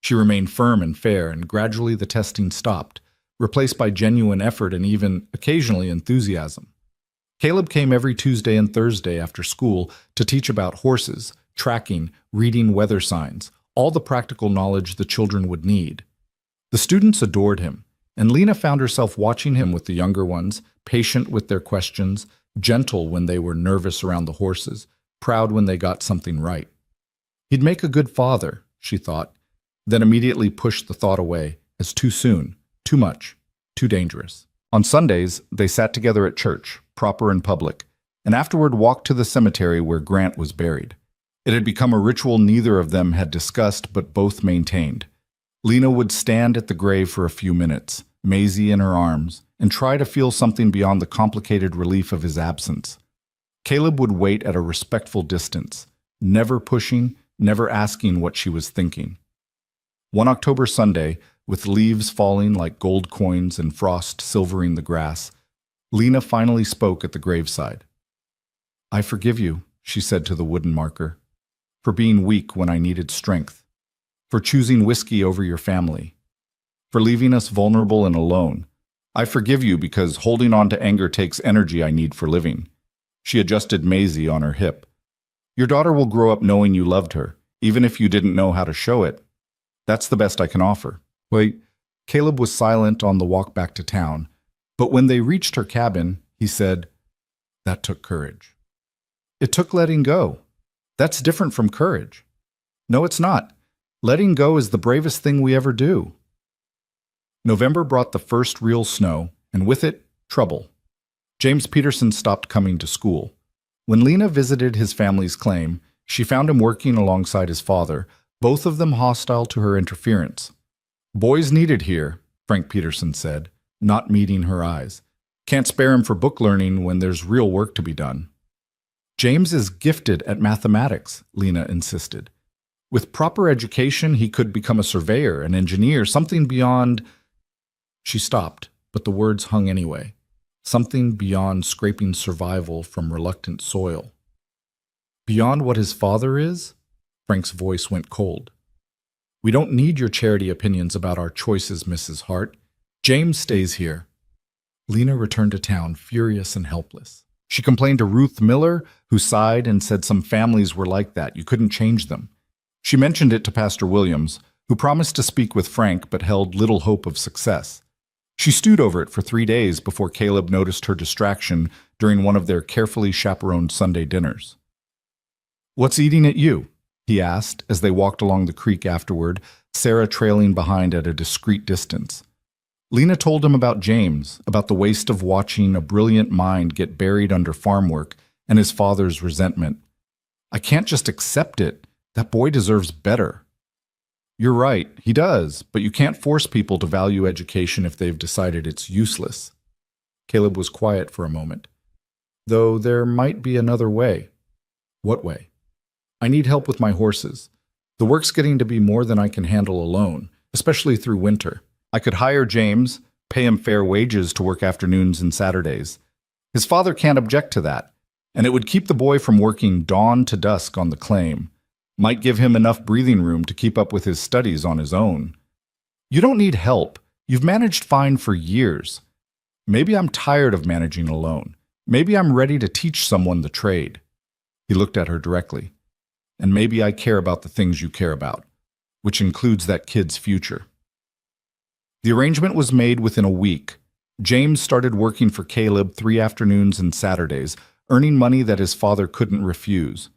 She remained firm and fair, and gradually the testing stopped, replaced by genuine effort and even, occasionally, enthusiasm. Caleb came every Tuesday and Thursday after school to teach about horses, tracking, reading weather signs, all the practical knowledge the children would need. The students adored him, and Lena found herself watching him with the younger ones, patient with their questions, gentle when they were nervous around the horses, proud when they got something right. He'd make a good father, she thought, then immediately pushed the thought away as too soon, too much, too dangerous. On Sundays, they sat together at church, proper and public, and afterward walked to the cemetery where Grant was buried. It had become a ritual neither of them had discussed but both maintained. Lena would stand at the grave for a few minutes, Maisie in her arms, and try to feel something beyond the complicated relief of his absence. Caleb would wait at a respectful distance, never pushing, never asking what she was thinking. One October Sunday, with leaves falling like gold coins and frost silvering the grass, Lena finally spoke at the graveside. "I forgive you," she said to the wooden marker, "for being weak when I needed strength, for choosing whiskey over your family, for leaving us vulnerable and alone. I forgive you because holding on to anger takes energy I need for living." She adjusted Maisie on her hip. "Your daughter will grow up knowing you loved her, even if you didn't know how to show it. That's the best I can offer." Wait, Caleb was silent on the walk back to town, but when they reached her cabin, he said, "That took courage." "It took letting go. That's different from courage." "No, it's not. Letting go is the bravest thing we ever do." November brought the first real snow, and with it, trouble. James Peterson stopped coming to school. When Lena visited his family's claim, she found him working alongside his father, both of them hostile to her interference. "Boys needed here," Frank Peterson said, not meeting her eyes. "Can't spare him for book learning when there's real work to be done." "James is gifted at mathematics," Lena insisted. "With proper education, he could become a surveyor, an engineer, something beyond—" She stopped, but the words hung anyway. Something beyond scraping survival from reluctant soil. "Beyond what his father is?" Frank's voice went cold. "We don't need your charity opinions about our choices, Mrs. Hart. James stays here." Lena returned to town, furious and helpless. She complained to Ruth Miller, who sighed and said some families were like that. You couldn't change them. She mentioned it to Pastor Williams, who promised to speak with Frank but held little hope of success. She stewed over it for 3 days before Caleb noticed her distraction during one of their carefully chaperoned Sunday dinners. "What's eating at you?" he asked as they walked along the creek afterward, Sarah trailing behind at a discreet distance. Lena told him about James, about the waste of watching a brilliant mind get buried under farm work and his father's resentment. "I can't just accept it. That boy deserves better." "You're right, he does, but you can't force people to value education if they've decided it's useless." Caleb was quiet for a moment. "Though there might be another way." "What way?" "I need help with my horses. The work's getting to be more than I can handle alone. especially through winter. I could hire James, pay him fair wages to work afternoons and Saturdays. His father can't object to that, and it would keep the boy from working dawn to dusk on the claim. Might give him enough breathing room to keep up with his studies on his own. You don't need help. You've managed fine for years. Maybe I'm tired of managing alone. Maybe I'm ready to teach someone the trade. He looked at her directly. And maybe I care about the things you care about, which includes that kid's future. The arrangement was made within a week. James started working for Caleb 3 afternoons and Saturdays, earning money that his father couldn't refuse.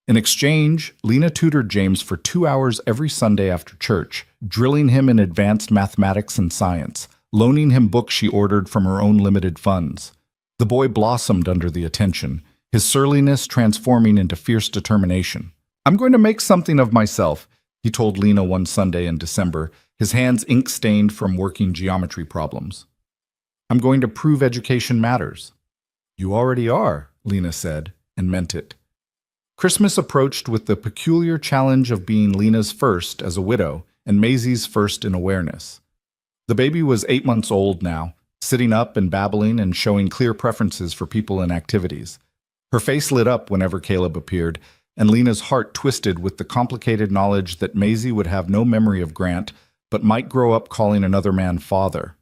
In exchange, Lena tutored James for 2 hours every Sunday after church, drilling him in advanced mathematics and science, loaning him books she ordered from her own limited funds. The boy blossomed under the attention, his surliness transforming into fierce determination. "I'm going to make something of myself," he told Lena one Sunday in December, his hands ink-stained from working geometry problems. "I'm going to prove education matters." "You already are," Lena said, and meant it. Christmas approached with the peculiar challenge of being Lena's first as a widow and Maisie's first in awareness. The baby was 8 months old now, sitting up and babbling and showing clear preferences for people and activities. Her face lit up whenever Caleb appeared, and Lena's heart twisted with the complicated knowledge that Maisie would have no memory of Grant, but might grow up calling another man father.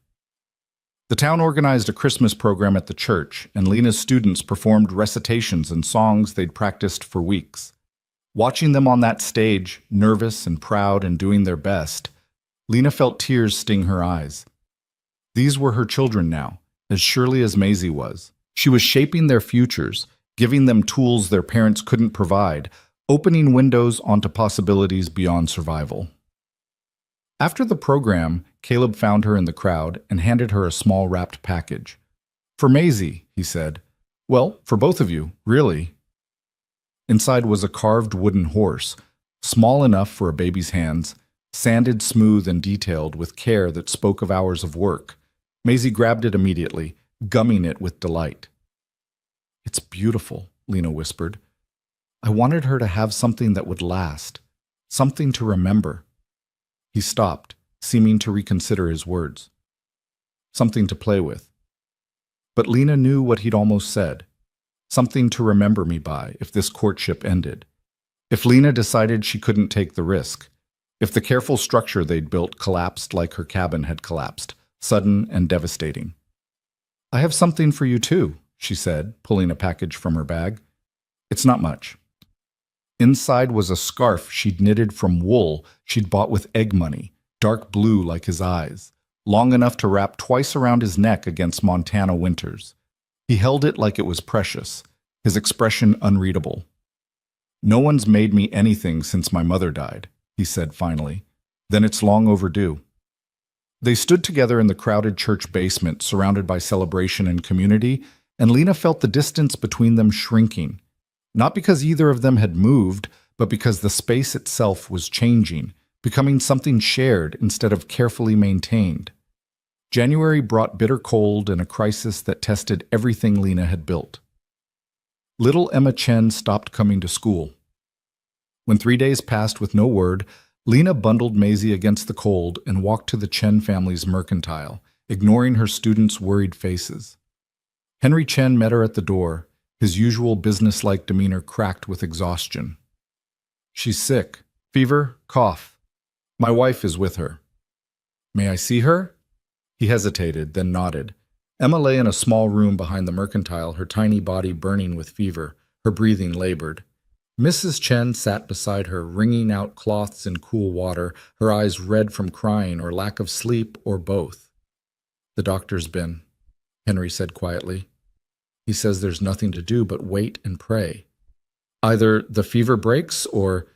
The town organized a Christmas program at the church, and Lena's students performed recitations and songs they'd practiced for weeks. Watching them on that stage, nervous and proud and doing their best, Lena felt tears sting her eyes. These were her children now, as surely as Maisie was. She was shaping their futures, giving them tools their parents couldn't provide, opening windows onto possibilities beyond survival. After the program, Caleb found her in the crowd and handed her a small wrapped package. "For Maisie," he said. "Well, for both of you, really." Inside was a carved wooden horse, small enough for a baby's hands, sanded smooth and detailed with care that spoke of hours of work. Maisie grabbed it immediately, gumming it with delight. "It's beautiful," Lena whispered. "I wanted her to have something that would last, something to remember." He stopped, seeming to reconsider his words. "Something to play with." But Lena knew what he'd almost said. Something to remember me by if this courtship ended. If Lena decided she couldn't take the risk. If the careful structure they'd built collapsed like her cabin had collapsed, sudden and devastating. "I have something for you too," she said, pulling a package from her bag. "It's not much." Inside was a scarf she'd knitted from wool she'd bought with egg money, dark blue like his eyes, long enough to wrap twice around his neck against Montana winters. He held it like it was precious, his expression unreadable. "No one's made me anything since my mother died," he said finally. "Then it's long overdue." They stood together in the crowded church basement, surrounded by celebration and community, and Lena felt the distance between them shrinking. Not because either of them had moved, but because the space itself was changing, becoming something shared instead of carefully maintained. January brought bitter cold and a crisis that tested everything Lena had built. Little Emma Chen stopped coming to school. When 3 days passed with no word, Lena bundled Maisie against the cold and walked to the Chen family's mercantile, ignoring her students' worried faces. Henry Chen met her at the door, his usual businesslike demeanor cracked with exhaustion. "She's sick. Fever, cough. My wife is with her." "May I see her?" He hesitated, then nodded. Emma lay in a small room behind the mercantile, her tiny body burning with fever, her breathing labored. Mrs. Chen sat beside her, wringing out cloths in cool water, her eyes red from crying or lack of sleep or both. "The doctor's been," Henry said quietly. "He says there's nothing to do but wait and pray. Either the fever breaks or—"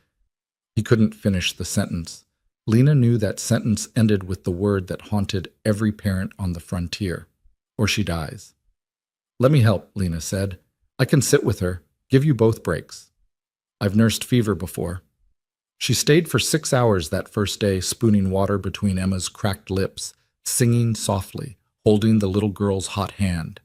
He couldn't finish the sentence. Lena knew that sentence ended with the word that haunted every parent on the frontier. "Or she dies." "Let me help," Lena said. "I can sit with her, give you both breaks. I've nursed fever before." She stayed for 6 hours that first day, spooning water between Emma's cracked lips, singing softly, holding the little girl's hot hand.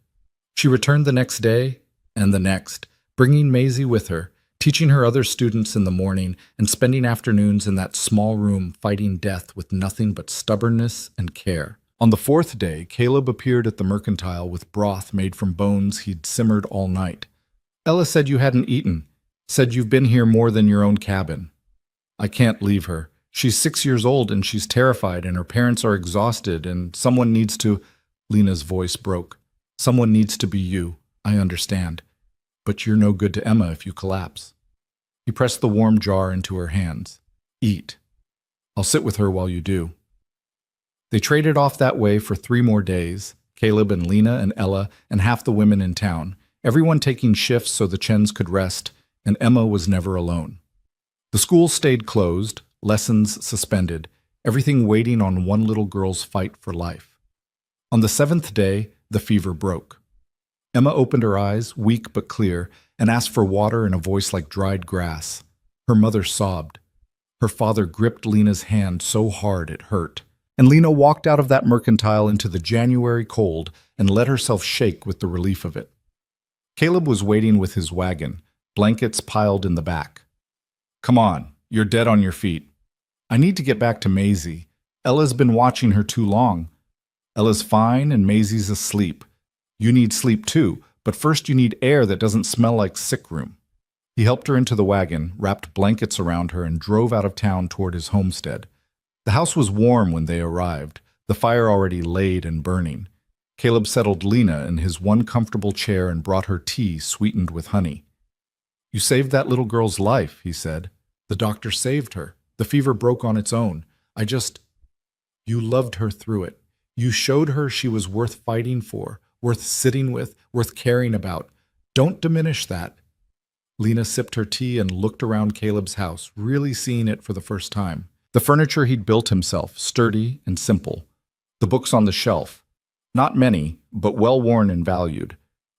She returned the next day and the next, bringing Maisie with her, teaching her other students in the morning and spending afternoons in that small room fighting death with nothing but stubbornness and care. On the fourth day, Caleb appeared at the mercantile with broth made from bones he'd simmered all night. Ella said you hadn't eaten, said you've been here more than your own cabin. I can't leave her. She's 6 years old and she's terrified and her parents are exhausted and someone needs to— Lena's voice broke. Someone needs to be you. I understand. But you're no good to Emma if you collapse. He pressed the warm jar into her hands. Eat. I'll sit with her while you do. They traded off that way for 3 more days, Caleb and Lena and Ella and half the women in town, everyone taking shifts so the Chens could rest, and Emma was never alone. The school stayed closed, lessons suspended, everything waiting on one little girl's fight for life. On the 7th day, the fever broke. Emma opened her eyes, weak but clear, and asked for water in a voice like dried grass. Her mother sobbed. Her father gripped Lena's hand so hard it hurt. And Lena walked out of that mercantile into the January cold and let herself shake with the relief of it. Caleb was waiting with his wagon, blankets piled in the back. Come on, you're dead on your feet. I need to get back to Maisie. Ella's been watching her too long. Ella's fine and Maisie's asleep. You need sleep too, but first you need air that doesn't smell like sick room. He helped her into the wagon, wrapped blankets around her, and drove out of town toward his homestead. The house was warm when they arrived, the fire already laid and burning. Caleb settled Lena in his one comfortable chair and brought her tea sweetened with honey. You saved that little girl's life, he said. The doctor saved her. The fever broke on its own. You loved her through it. You showed her she was worth fighting for, worth sitting with, worth caring about. Don't diminish that. Lena sipped her tea and looked around Caleb's house, really seeing it for the first time. The furniture he'd built himself, sturdy and simple. The books on the shelf. Not many, but well-worn and valued.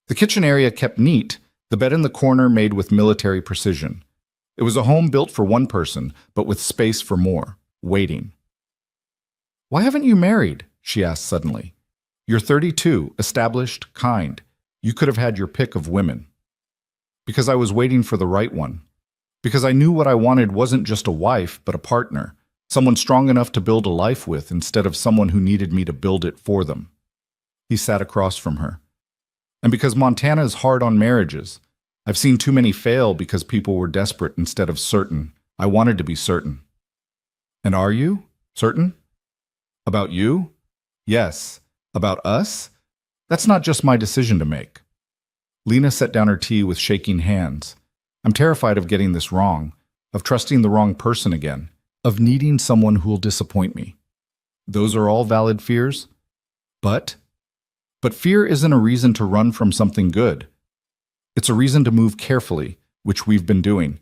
The kitchen area kept neat, the bed in the corner made with military precision. It was a home built for one person, but with space for more, waiting. Why haven't you married? She asked suddenly. You're 32, established, kind. You could have had your pick of women. Because I was waiting for the right one. Because I knew what I wanted wasn't just a wife, but a partner. Someone strong enough to build a life with instead of someone who needed me to build it for them. He sat across from her. And because Montana is hard on marriages. I've seen too many fail because people were desperate instead of certain. I wanted to be certain. And are you? Certain? About you? Yes. About us? That's not just my decision to make. Lena set down her tea with shaking hands. I'm terrified of getting this wrong, of trusting the wrong person again, of needing someone who'll disappoint me. Those are all valid fears. But fear isn't a reason to run from something good. It's a reason to move carefully, which we've been doing.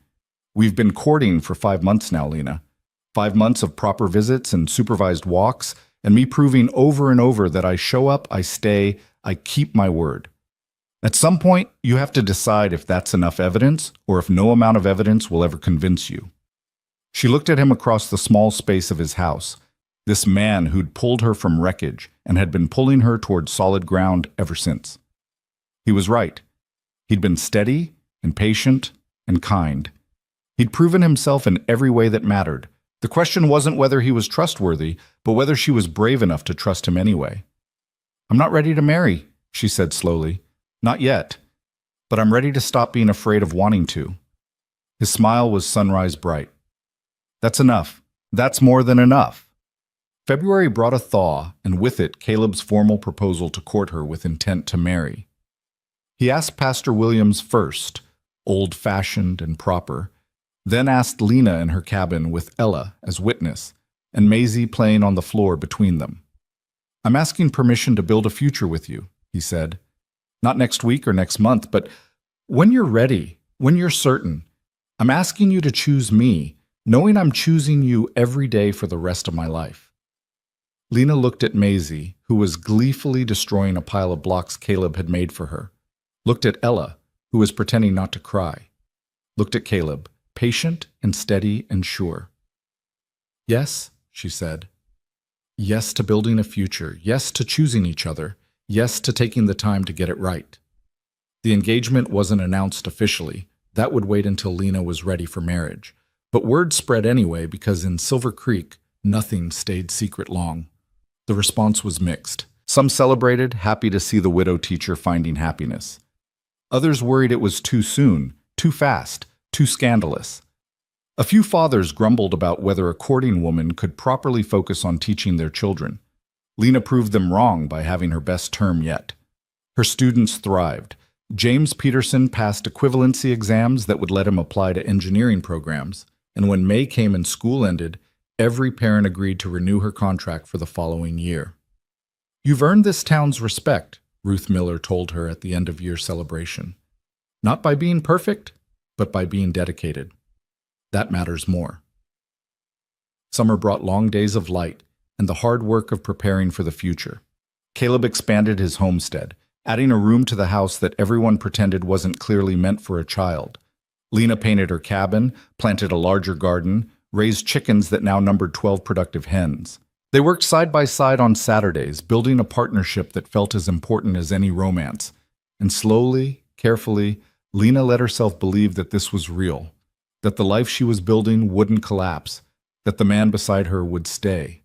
We've been courting for 5 months now, Lena. 5 months of proper visits and supervised walks, and me proving over and over that I show up, I stay, I keep my word. At some point, you have to decide if that's enough evidence or if no amount of evidence will ever convince you. She looked at him across the small space of his house, this man who'd pulled her from wreckage and had been pulling her toward solid ground ever since. He was right. He'd been steady and patient and kind. He'd proven himself in every way that mattered. The question wasn't whether he was trustworthy, but whether she was brave enough to trust him anyway. I'm not ready to marry, she said slowly. Not yet, but I'm ready to stop being afraid of wanting to. His smile was sunrise bright. That's enough. That's more than enough. February brought a thaw, and with it Caleb's formal proposal to court her with intent to marry. He asked Pastor Williams first, old-fashioned and proper, then asked Lena in her cabin with Ella as witness, and Maisie playing on the floor between them. I'm asking permission to build a future with you, he said. Not next week or next month, but when you're ready, when you're certain. I'm asking you to choose me, knowing I'm choosing you every day for the rest of my life. Lena looked at Maisie, who was gleefully destroying a pile of blocks Caleb had made for her. Looked at Ella, who was pretending not to cry. Looked at Caleb, patient and steady and sure. Yes, she said. Yes to building a future. Yes to choosing each other. Yes to taking the time to get it right. The engagement wasn't announced officially, That would wait until Lena was ready for marriage. But word spread anyway because in Silver Creek, nothing stayed secret long. The response was mixed. Some celebrated, happy to see the widow teacher finding happiness. Others worried it was too soon, too fast, too scandalous. A few fathers grumbled about whether a courting woman could properly focus on teaching their children. Lena proved them wrong by having her best term yet. Her students thrived. James Peterson passed equivalency exams that would let him apply to engineering programs, and when May came and school ended, every parent agreed to renew her contract for the following year. "You've earned this town's respect," Ruth Miller told her at the end-of-year celebration. "Not by being perfect, but by being dedicated. That matters more." Summer brought long days of light and the hard work of preparing for the future. Caleb expanded his homestead, adding a room to the house that everyone pretended wasn't clearly meant for a child. Lena painted her cabin, planted a larger garden, raised chickens that now numbered 12 productive hens. They worked side by side on Saturdays, building a partnership that felt as important as any romance. And slowly, carefully, Lena let herself believe that this was real, that the life she was building wouldn't collapse, that the man beside her would stay.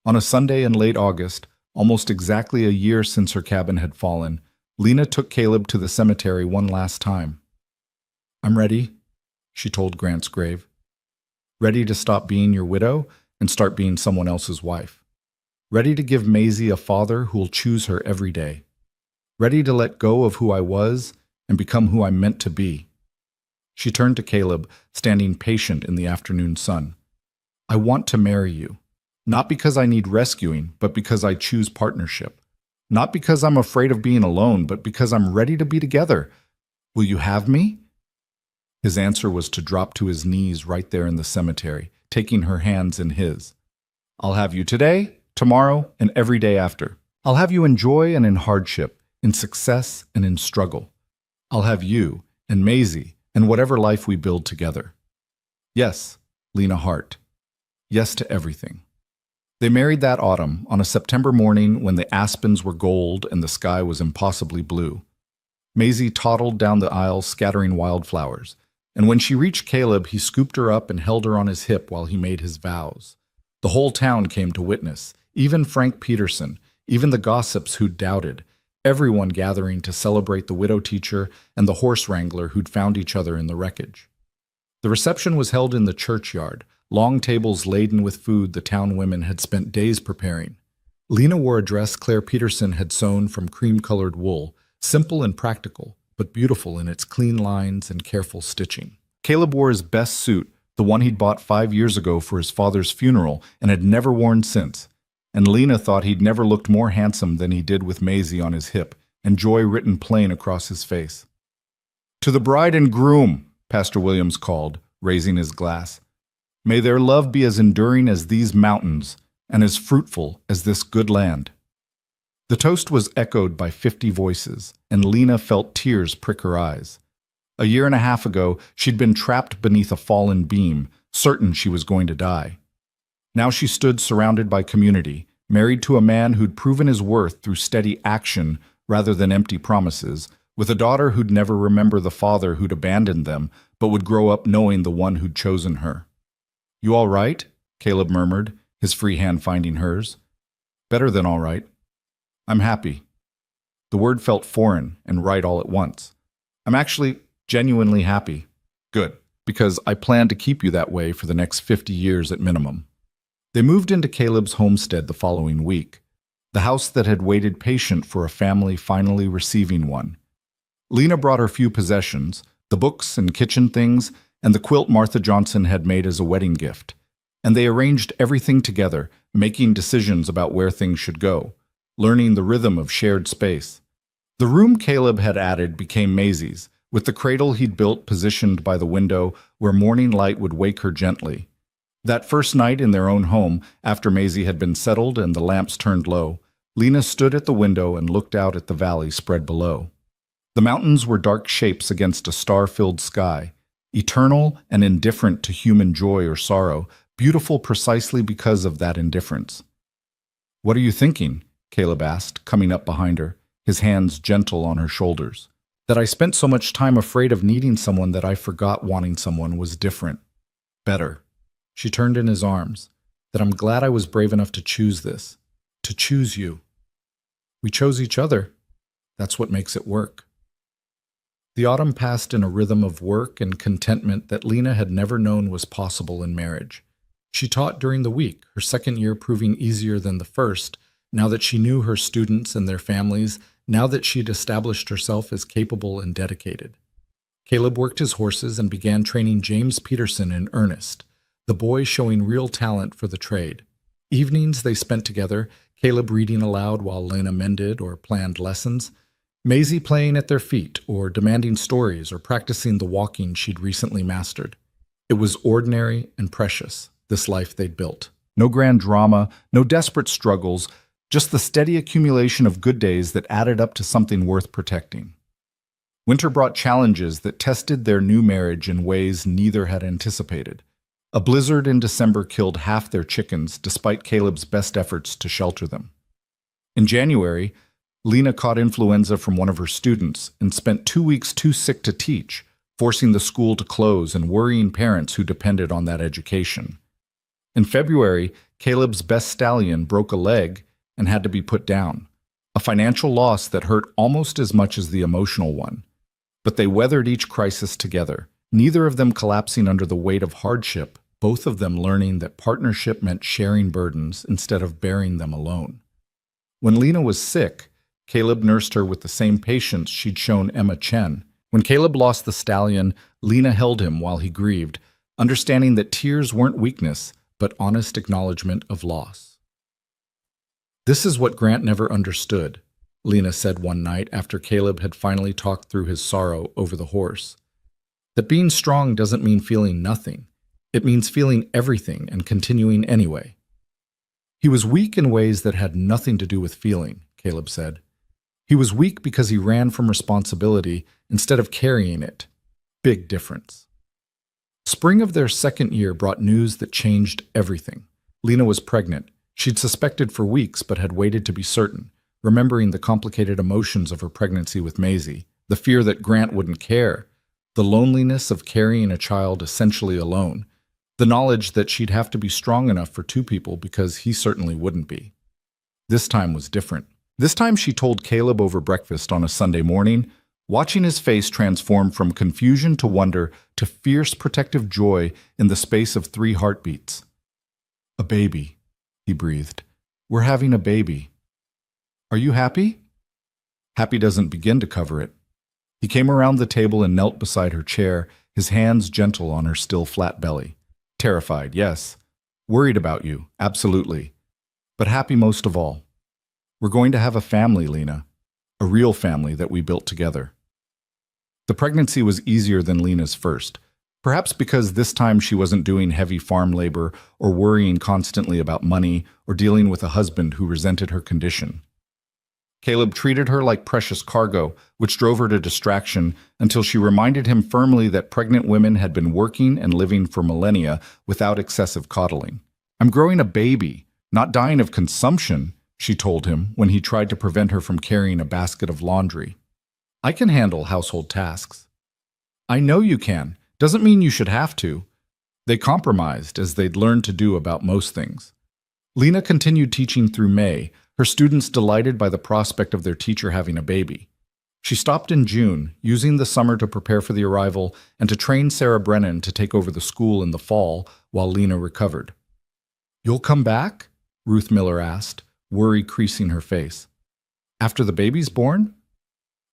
On a Sunday in late August, almost exactly a year since her cabin had fallen, Lena took Caleb to the cemetery one last time. "I'm ready," she told Grant's grave. "Ready to stop being your widow and start being someone else's wife. Ready to give Maisie a father who'll choose her every day. Ready to let go of who I was and become who I'm meant to be." She turned to Caleb, standing patient in the afternoon sun. "I want to marry you. Not because I need rescuing, but because I choose partnership. Not because I'm afraid of being alone, but because I'm ready to be together. Will you have me?" His answer was to drop to his knees right there in the cemetery, taking her hands in his. "I'll have you today, tomorrow, and every day after. I'll have you in joy and in hardship, in success and in struggle. I'll have you and Maisie and whatever life we build together. Yes, Lena Hart. Yes to everything." They married that autumn, on a September morning when the aspens were gold and the sky was impossibly blue. Maisie toddled down the aisle scattering wildflowers, and when she reached Caleb, he scooped her up and held her on his hip while he made his vows. The whole town came to witness, even Frank Peterson, even the gossips who'd doubted, everyone gathering to celebrate the widow teacher and the horse wrangler who'd found each other in the wreckage. The reception was held in the churchyard, long tables laden with food the town women had spent days preparing. Lena wore a dress Claire Peterson had sewn from cream-colored wool, simple and practical, but beautiful in its clean lines and careful stitching. Caleb wore his best suit, the one he'd bought 5 years ago for his father's funeral and had never worn since. And Lena thought he'd never looked more handsome than he did with Maisie on his hip and joy written plain across his face. "To the bride and groom," Pastor Williams called, raising his glass. "May their love be as enduring as these mountains and as fruitful as this good land." The toast was echoed by 50 voices, and Lena felt tears prick her eyes. A year and a half ago, she'd been trapped beneath a fallen beam, certain she was going to die. Now she stood surrounded by community, married to a man who'd proven his worth through steady action rather than empty promises, with a daughter who'd never remember the father who'd abandoned them, but would grow up knowing the one who'd chosen her. "You all right?" Caleb murmured, his free hand finding hers. "Better than all right. I'm happy." The word felt foreign and right all at once. "I'm actually genuinely happy." "Good, because I plan to keep you that way for the next 50 years at minimum." They moved into Caleb's homestead the following week, the house that had waited patient for a family finally receiving one. Lena brought her few possessions, the books and kitchen things, and the quilt Martha Johnson had made as a wedding gift, and they arranged everything together, making decisions about where things should go, learning the rhythm of shared space. The room Caleb had added became Maisie's, with the cradle he'd built positioned by the window where morning light would wake her gently. That first night in their own home, after Maisie had been settled and the lamps turned low, Lena stood at the window and looked out at the valley spread below. The mountains were dark shapes against a star-filled sky, eternal and indifferent to human joy or sorrow, beautiful precisely because of that indifference. "What are you thinking?" Caleb asked, coming up behind her, his hands gentle on her shoulders. That I spent so much time afraid of needing someone that I forgot wanting someone was different. Better. She turned in his arms. That I'm glad I was brave enough to choose this. To choose you. We chose each other. That's what makes it work. The autumn passed in a rhythm of work and contentment that Lena had never known was possible in marriage. She taught during the week, her second year proving easier than the first, now that she knew her students and their families, now that she'd established herself as capable and dedicated. Caleb worked his horses and began training James Peterson in earnest, the boy showing real talent for the trade. Evenings they spent together, Caleb reading aloud while Lena mended or planned lessons, Maisie playing at their feet or demanding stories or practicing the walking she'd recently mastered. It was ordinary and precious, this life they'd built. No grand drama, no desperate struggles, just the steady accumulation of good days that added up to something worth protecting. Winter brought challenges that tested their new marriage in ways neither had anticipated. A blizzard in December killed half their chickens, despite Caleb's best efforts to shelter them. In January, Lena caught influenza from one of her students and spent 2 weeks too sick to teach, forcing the school to close and worrying parents who depended on that education. In February, Caleb's best stallion broke a leg and had to be put down, a financial loss that hurt almost as much as the emotional one. But they weathered each crisis together, neither of them collapsing under the weight of hardship, both of them learning that partnership meant sharing burdens instead of bearing them alone. When Lena was sick, Caleb nursed her with the same patience she'd shown Emma Chen. When Caleb lost the stallion, Lena held him while he grieved, understanding that tears weren't weakness, but honest acknowledgement of loss. "This is what Grant never understood," Lena said one night after Caleb had finally talked through his sorrow over the horse. "That being strong doesn't mean feeling nothing. It means feeling everything and continuing anyway." "He was weak in ways that had nothing to do with feeling," Caleb said. "He was weak because he ran from responsibility instead of carrying it. Big difference." Spring of their second year brought news that changed everything. Lena was pregnant. She'd suspected for weeks but had waited to be certain, remembering the complicated emotions of her pregnancy with Maisie, the fear that Grant wouldn't care, the loneliness of carrying a child essentially alone, the knowledge that she'd have to be strong enough for two people because he certainly wouldn't be. This time was different. This time she told Caleb over breakfast on a Sunday morning, watching his face transform from confusion to wonder to fierce protective joy in the space of 3 heartbeats. "A baby," he breathed. "We're having a baby. Are you happy?" Happy doesn't begin to cover it. He came around the table and knelt beside her chair, his hands gentle on her still flat belly. Terrified, yes. Worried about you, absolutely. But happy most of all. "We're going to have a family, Lena. A real family that we built together." The pregnancy was easier than Lena's first. Perhaps because this time she wasn't doing heavy farm labor or worrying constantly about money or dealing with a husband who resented her condition. Caleb treated her like precious cargo, which drove her to distraction until she reminded him firmly that pregnant women had been working and living for millennia without excessive coddling. "I'm growing a baby, not dying of consumption," she told him when he tried to prevent her from carrying a basket of laundry. "I can handle household tasks." "I know you can. Doesn't mean you should have to." They compromised, as they'd learned to do about most things. Lena continued teaching through May, her students delighted by the prospect of their teacher having a baby. She stopped in June, using the summer to prepare for the arrival and to train Sarah Brennan to take over the school in the fall while Lena recovered. "You'll come back?" Ruth Miller asked, worry creasing her face. "After the baby's born?"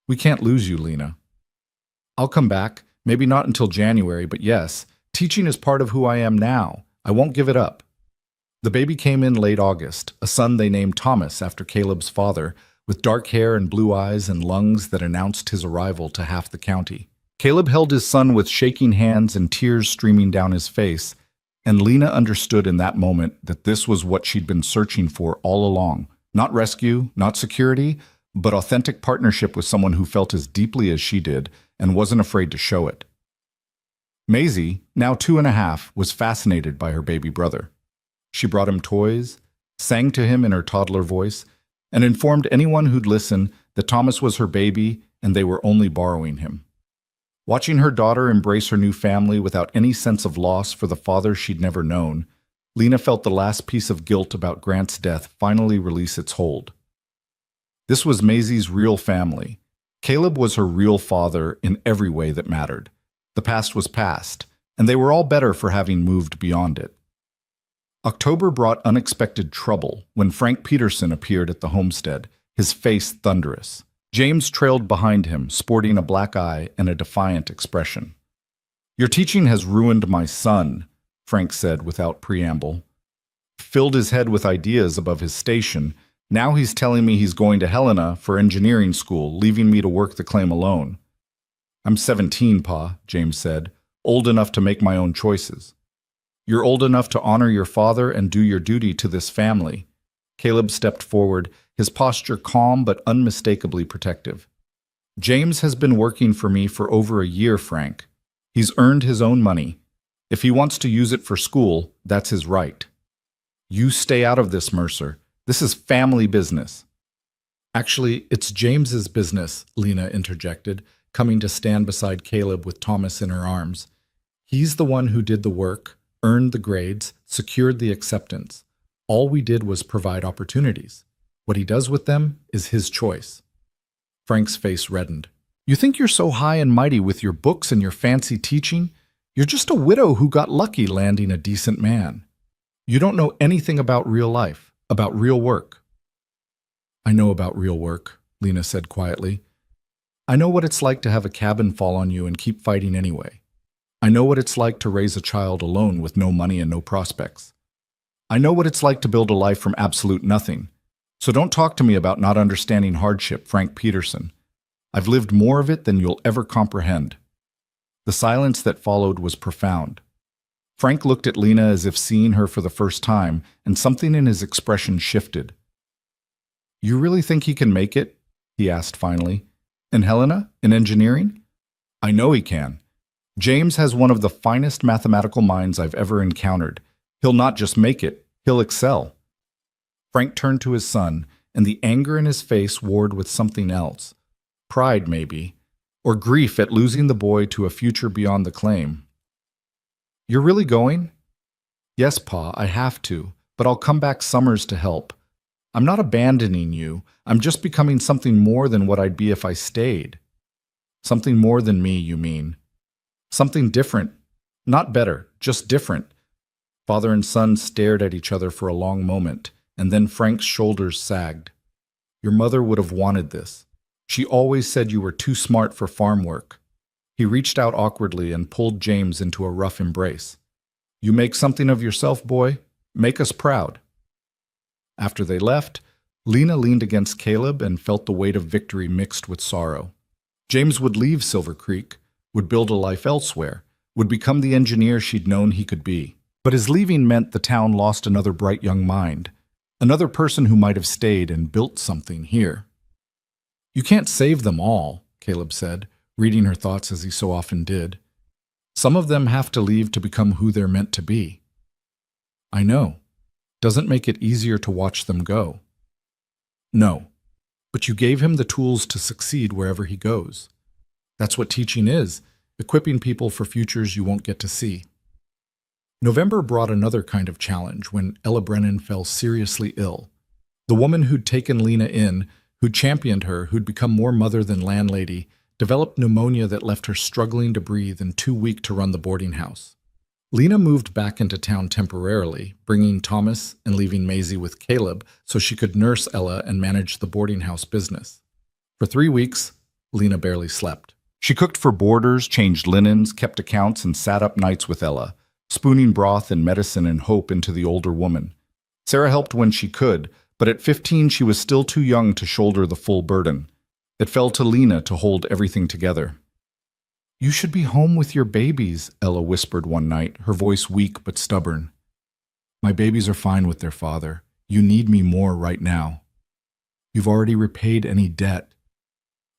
"We can't lose you, Lena." "I'll come back. Maybe not until January, but yes, teaching is part of who I am now. I won't give it up." The baby came in late August, a son they named Thomas after Caleb's father, with dark hair and blue eyes and lungs that announced his arrival to half the county. Caleb held his son with shaking hands and tears streaming down his face, and Lena understood in that moment that this was what she'd been searching for all along. Not rescue, not security, but authentic partnership with someone who felt as deeply as she did and wasn't afraid to show it. Maisie, now 2.5, was fascinated by her baby brother. She brought him toys, sang to him in her toddler voice, and informed anyone who'd listen that Thomas was her baby and they were only borrowing him. Watching her daughter embrace her new family without any sense of loss for the father she'd never known, Lena felt the last piece of guilt about Grant's death finally release its hold. This was Maisie's real family. Caleb was her real father in every way that mattered. The past was past, and they were all better for having moved beyond it. October brought unexpected trouble when Frank Peterson appeared at the homestead, his face thunderous. James trailed behind him, sporting a black eye and a defiant expression. "Your teaching has ruined my son," Frank said without preamble. Filled his head with ideas above his station, now he's telling me he's going to Helena for engineering school, leaving me to work the claim alone. "I'm 17, Pa," James said, "old enough to make my own choices." "You're old enough to honor your father and do your duty to this family." Caleb stepped forward, his posture calm but unmistakably protective. "James has been working for me for over a year, Frank. He's earned his own money. If he wants to use it for school, that's his right. You stay out of this, Mercer. This is family business." "Actually, it's James's business," Lena interjected, coming to stand beside Caleb with Thomas in her arms. "He's the one who did the work, earned the grades, secured the acceptance. All we did was provide opportunities. What he does with them is his choice." Frank's face reddened. "You think you're so high and mighty with your books and your fancy teaching? You're just a widow who got lucky landing a decent man. You don't know anything about real life, about real work." "I know about real work," Lena said quietly. "I know what it's like to have a cabin fall on you and keep fighting anyway. I know what it's like to raise a child alone with no money and no prospects. I know what it's like to build a life from absolute nothing. So don't talk to me about not understanding hardship, Frank Peterson. I've lived more of it than you'll ever comprehend." The silence that followed was profound. Frank looked at Lena as if seeing her for the first time, and something in his expression shifted. "You really think he can make it?" he asked finally. "In Helena? In engineering?" "I know he can. James has one of the finest mathematical minds I've ever encountered. He'll not just make it, he'll excel." Frank turned to his son, and the anger in his face warred with something else. Pride, maybe, or grief at losing the boy to a future beyond the claim. "You're really going?" "Yes, Pa, I have to, but I'll come back summers to help. I'm not abandoning you. I'm just becoming something more than what I'd be if I stayed." "Something more than me, you mean?" "Something different. Not better, just different." Father and son stared at each other for a long moment, and then Frank's shoulders sagged. "Your mother would have wanted this. She always said you were too smart for farm work." He reached out awkwardly and pulled James into a rough embrace. "You make something of yourself, boy. Make us proud." After they left, Lena leaned against Caleb and felt the weight of victory mixed with sorrow. James would leave Silver Creek, would build a life elsewhere, would become the engineer she'd known he could be. But his leaving meant the town lost another bright young mind, another person who might have stayed and built something here. "You can't save them all," Caleb said, reading her thoughts as he so often did. "Some of them have to leave to become who they're meant to be." "I know. Doesn't make it easier to watch them go." "No, but you gave him the tools to succeed wherever he goes. That's what teaching is, equipping people for futures you won't get to see." November brought another kind of challenge when Ella Brennan fell seriously ill. The woman who'd taken Lena in, who'd championed her, who'd become more mother than landlady, developed pneumonia that left her struggling to breathe and too weak to run the boarding house. Lena moved back into town temporarily, bringing Thomas and leaving Maisie with Caleb so she could nurse Ella and manage the boarding house business. For 3 weeks, Lena barely slept. She cooked for boarders, changed linens, kept accounts, and sat up nights with Ella, spooning broth and medicine and hope into the older woman. Sarah helped when she could, but at 15 she was still too young to shoulder the full burden. It fell to Lena to hold everything together. "You should be home with your babies," Ella whispered one night, her voice weak but stubborn. "My babies are fine with their father. You need me more right now." "You've already repaid any debt."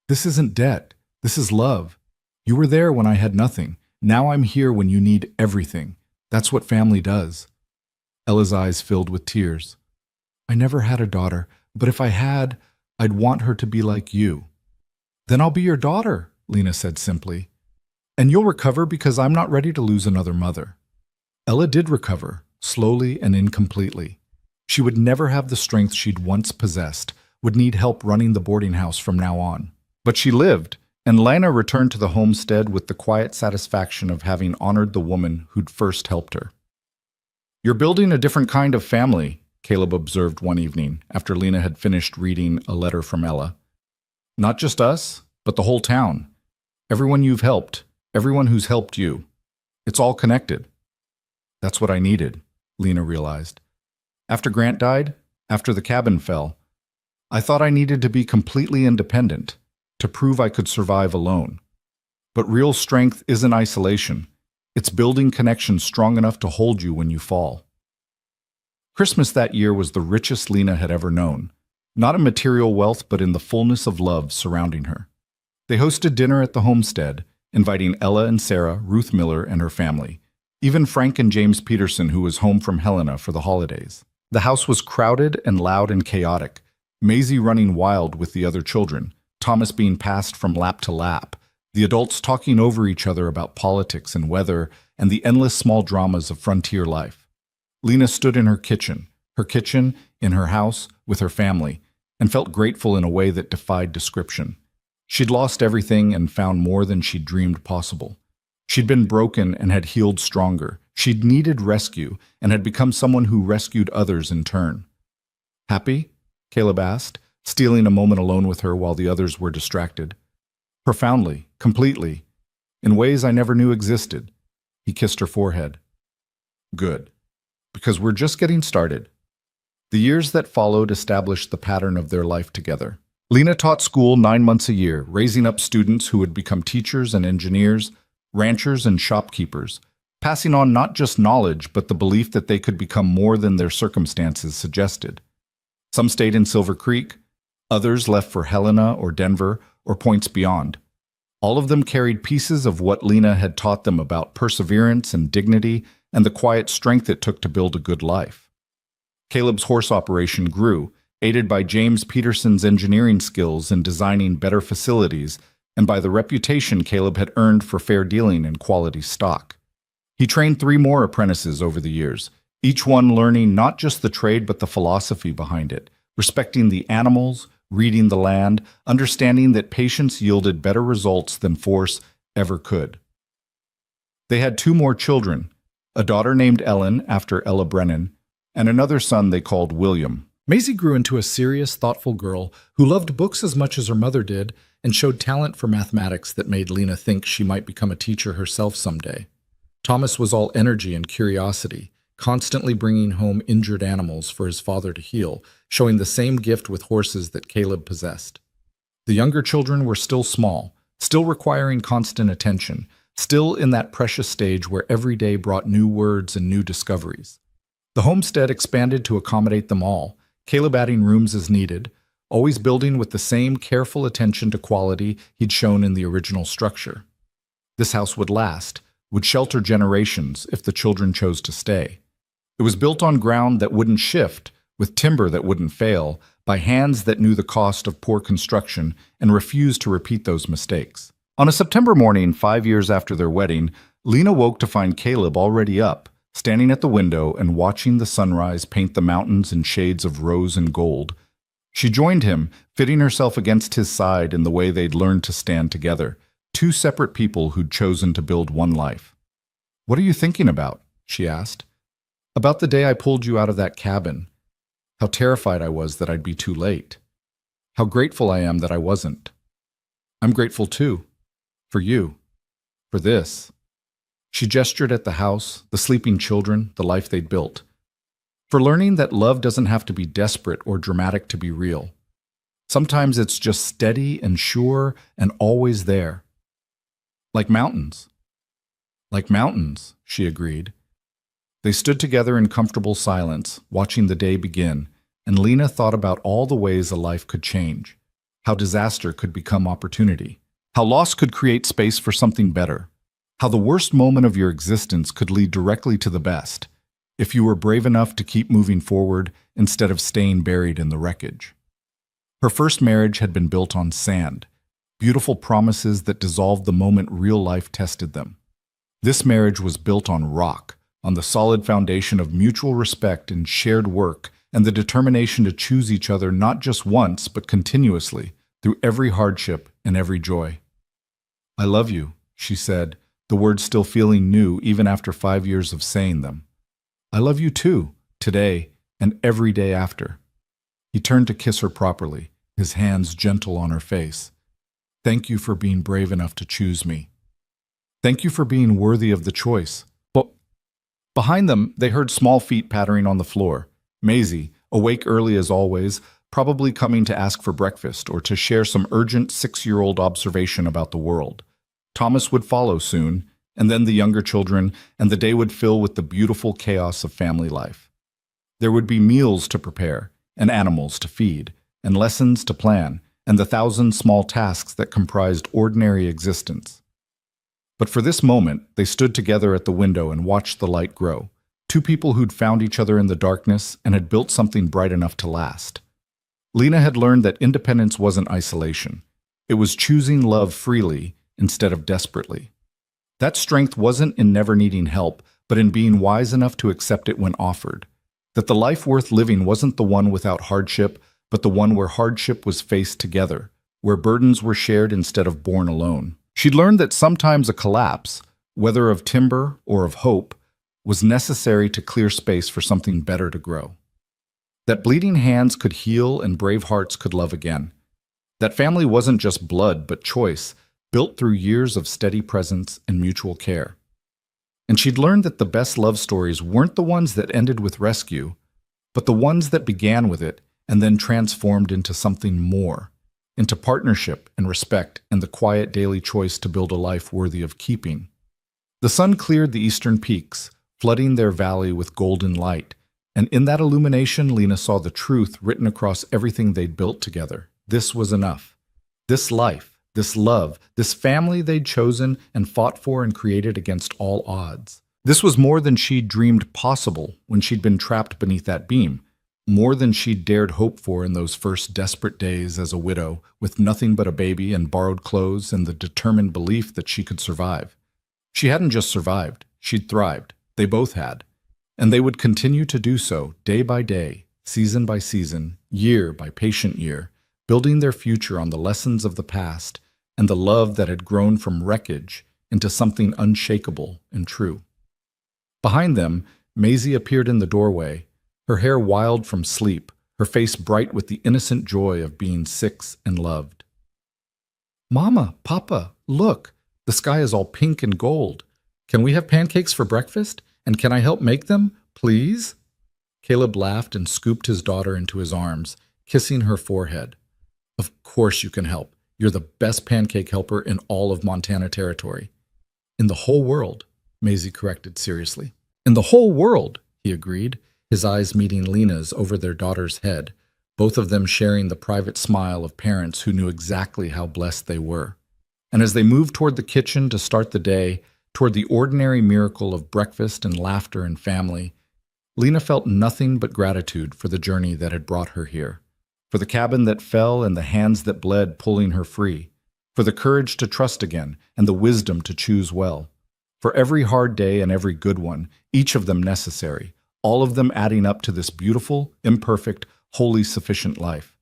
"This isn't debt. This is love. You were there when I had nothing. Now I'm here when you need everything. That's what family does." Ella's eyes filled with tears. "I never had a daughter, but if I had, I'd want her to be like you." Then I'll be your daughter, Lena said simply. And you'll recover because I'm not ready to lose another mother. Ella did recover, slowly and incompletely. She would never have the strength she'd once possessed, would need help running the boarding house from now on. But she lived, and Lena returned to the homestead with the quiet satisfaction of having honored the woman who'd first helped her. You're building a different kind of family, Caleb observed one evening after Lena had finished reading a letter from Ella. Not just us, but the whole town. Everyone you've helped, everyone who's helped you. It's all connected. That's what I needed, Lena realized. After Grant died, after the cabin fell, I thought I needed to be completely independent, to prove I could survive alone. But real strength isn't isolation. It's building connections strong enough to hold you when you fall. Christmas that year was the richest Lena had ever known, not in material wealth but in the fullness of love surrounding her. They hosted dinner at the homestead, inviting Ella and Sarah, Ruth Miller, and her family, even Frank and James Peterson, who was home from Helena for the holidays. The house was crowded and loud and chaotic, Maisie running wild with the other children, Thomas being passed from lap to lap, the adults talking over each other about politics and weather and the endless small dramas of frontier life. Lena stood in her kitchen in her house with her family, and felt grateful in a way that defied description. She'd lost everything and found more than she'd dreamed possible. She'd been broken and had healed stronger. She'd needed rescue and had become someone who rescued others in turn. Happy? Caleb asked, stealing a moment alone with her while the others were distracted. Profoundly, completely, in ways I never knew existed. He kissed her forehead. Good, because we're just getting started. The years that followed established the pattern of their life together. Lena taught school 9 months a year, raising up students who would become teachers and engineers, ranchers and shopkeepers, passing on not just knowledge but the belief that they could become more than their circumstances suggested. Some stayed in Silver Creek, others left for Helena or Denver or points beyond. All of them carried pieces of what Lena had taught them about perseverance and dignity and the quiet strength it took to build a good life. Caleb's horse operation grew, aided by James Peterson's engineering skills in designing better facilities and by the reputation Caleb had earned for fair dealing and quality stock. He trained 3 more apprentices over the years, each one learning not just the trade but the philosophy behind it, respecting the animals, reading the land, understanding that patience yielded better results than force ever could. They had 2 more children, a daughter named Ellen after Ella Brennan, and another son they called William. Maisie grew into a serious, thoughtful girl who loved books as much as her mother did and showed talent for mathematics that made Lena think she might become a teacher herself someday. Thomas was all energy and curiosity, constantly bringing home injured animals for his father to heal, showing the same gift with horses that Caleb possessed. The younger children were still small, still requiring constant attention, still in that precious stage where every day brought new words and new discoveries. The homestead expanded to accommodate them all, Caleb adding rooms as needed, always building with the same careful attention to quality he'd shown in the original structure. This house would last, would shelter generations if the children chose to stay. It was built on ground that wouldn't shift, with timber that wouldn't fail, by hands that knew the cost of poor construction and refused to repeat those mistakes. On a September morning 5 years after their wedding, Lena woke to find Caleb already up, standing at the window and watching the sunrise paint the mountains in shades of rose and gold. She joined him, fitting herself against his side in the way they'd learned to stand together, 2 separate people who'd chosen to build one life. "What are you thinking about?" she asked. "About the day I pulled you out of that cabin. How terrified I was that I'd be too late. How grateful I am that I wasn't. I'm grateful too. For you. For this." She gestured at the house, the sleeping children, the life they'd built. For learning that love doesn't have to be desperate or dramatic to be real. Sometimes it's just steady and sure and always there. Like mountains. Like mountains, she agreed. They stood together in comfortable silence, watching the day begin, and Lena thought about all the ways a life could change, how disaster could become opportunity, how loss could create space for something better, how the worst moment of your existence could lead directly to the best, if you were brave enough to keep moving forward instead of staying buried in the wreckage. Her first marriage had been built on sand, beautiful promises that dissolved the moment real life tested them. This marriage was built on rock, on the solid foundation of mutual respect and shared work, and the determination to choose each other not just once, but continuously, through every hardship and every joy. "I love you," she said, the words still feeling new even after 5 years of saying them. "I love you too, today and every day after." He turned to kiss her properly, his hands gentle on her face. "Thank you for being brave enough to choose me. Thank you for being worthy of the choice." But behind them, they heard small feet pattering on the floor. Maisie, awake early as always, probably coming to ask for breakfast or to share some urgent 6-year-old observation about the world. Thomas would follow soon, and then the younger children, and the day would fill with the beautiful chaos of family life. There would be meals to prepare, and animals to feed, and lessons to plan, and the 1,000 small tasks that comprised ordinary existence. But for this moment, they stood together at the window and watched the light grow. Two people who'd found each other in the darkness and had built something bright enough to last. Lena had learned that independence wasn't isolation. It was choosing love freely instead of desperately. That strength wasn't in never needing help, but in being wise enough to accept it when offered. That the life worth living wasn't the one without hardship, but the one where hardship was faced together, where burdens were shared instead of borne alone. She'd learned that sometimes a collapse, whether of timber or of hope, was necessary to clear space for something better to grow. That bleeding hands could heal and brave hearts could love again. That family wasn't just blood, but choice, built through years of steady presence and mutual care. And she'd learned that the best love stories weren't the ones that ended with rescue, but the ones that began with it and then transformed into something more, into partnership and respect and the quiet daily choice to build a life worthy of keeping. The sun cleared the eastern peaks, flooding their valley with golden light, and in that illumination Lena saw the truth written across everything they'd built together. This was enough. This life, this love, this family they'd chosen and fought for and created against all odds. This was more than she'd dreamed possible when she'd been trapped beneath that beam, more than she'd dared hope for in those first desperate days as a widow, with nothing but a baby and borrowed clothes and the determined belief that she could survive. She hadn't just survived, she'd thrived. They both had. And they would continue to do so, day by day, season by season, year by patient year, building their future on the lessons of the past and the love that had grown from wreckage into something unshakable and true. Behind them, Maisie appeared in the doorway, her hair wild from sleep, her face bright with the innocent joy of being 6 and loved. "Mama, Papa, look, the sky is all pink and gold. Can we have pancakes for breakfast? And can I help make them, please?" Caleb laughed and scooped his daughter into his arms, kissing her forehead. "Of course you can help. You're the best pancake helper in all of Montana Territory." "In the whole world," Maisie corrected seriously. "In the whole world," he agreed, his eyes meeting Lena's over their daughter's head, both of them sharing the private smile of parents who knew exactly how blessed they were. And as they moved toward the kitchen to start the day, toward the ordinary miracle of breakfast and laughter and family, Lena felt nothing but gratitude for the journey that had brought her here, for the cabin that fell and the hands that bled pulling her free, for the courage to trust again and the wisdom to choose well, for every hard day and every good one, each of them necessary, all of them adding up to this beautiful, imperfect, wholly sufficient life.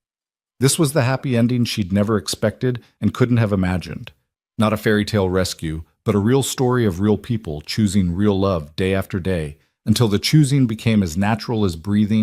This was the happy ending she'd never expected and couldn't have imagined. Not a fairy tale rescue, but a real story of real people choosing real love day after day, until the choosing became as natural as breathing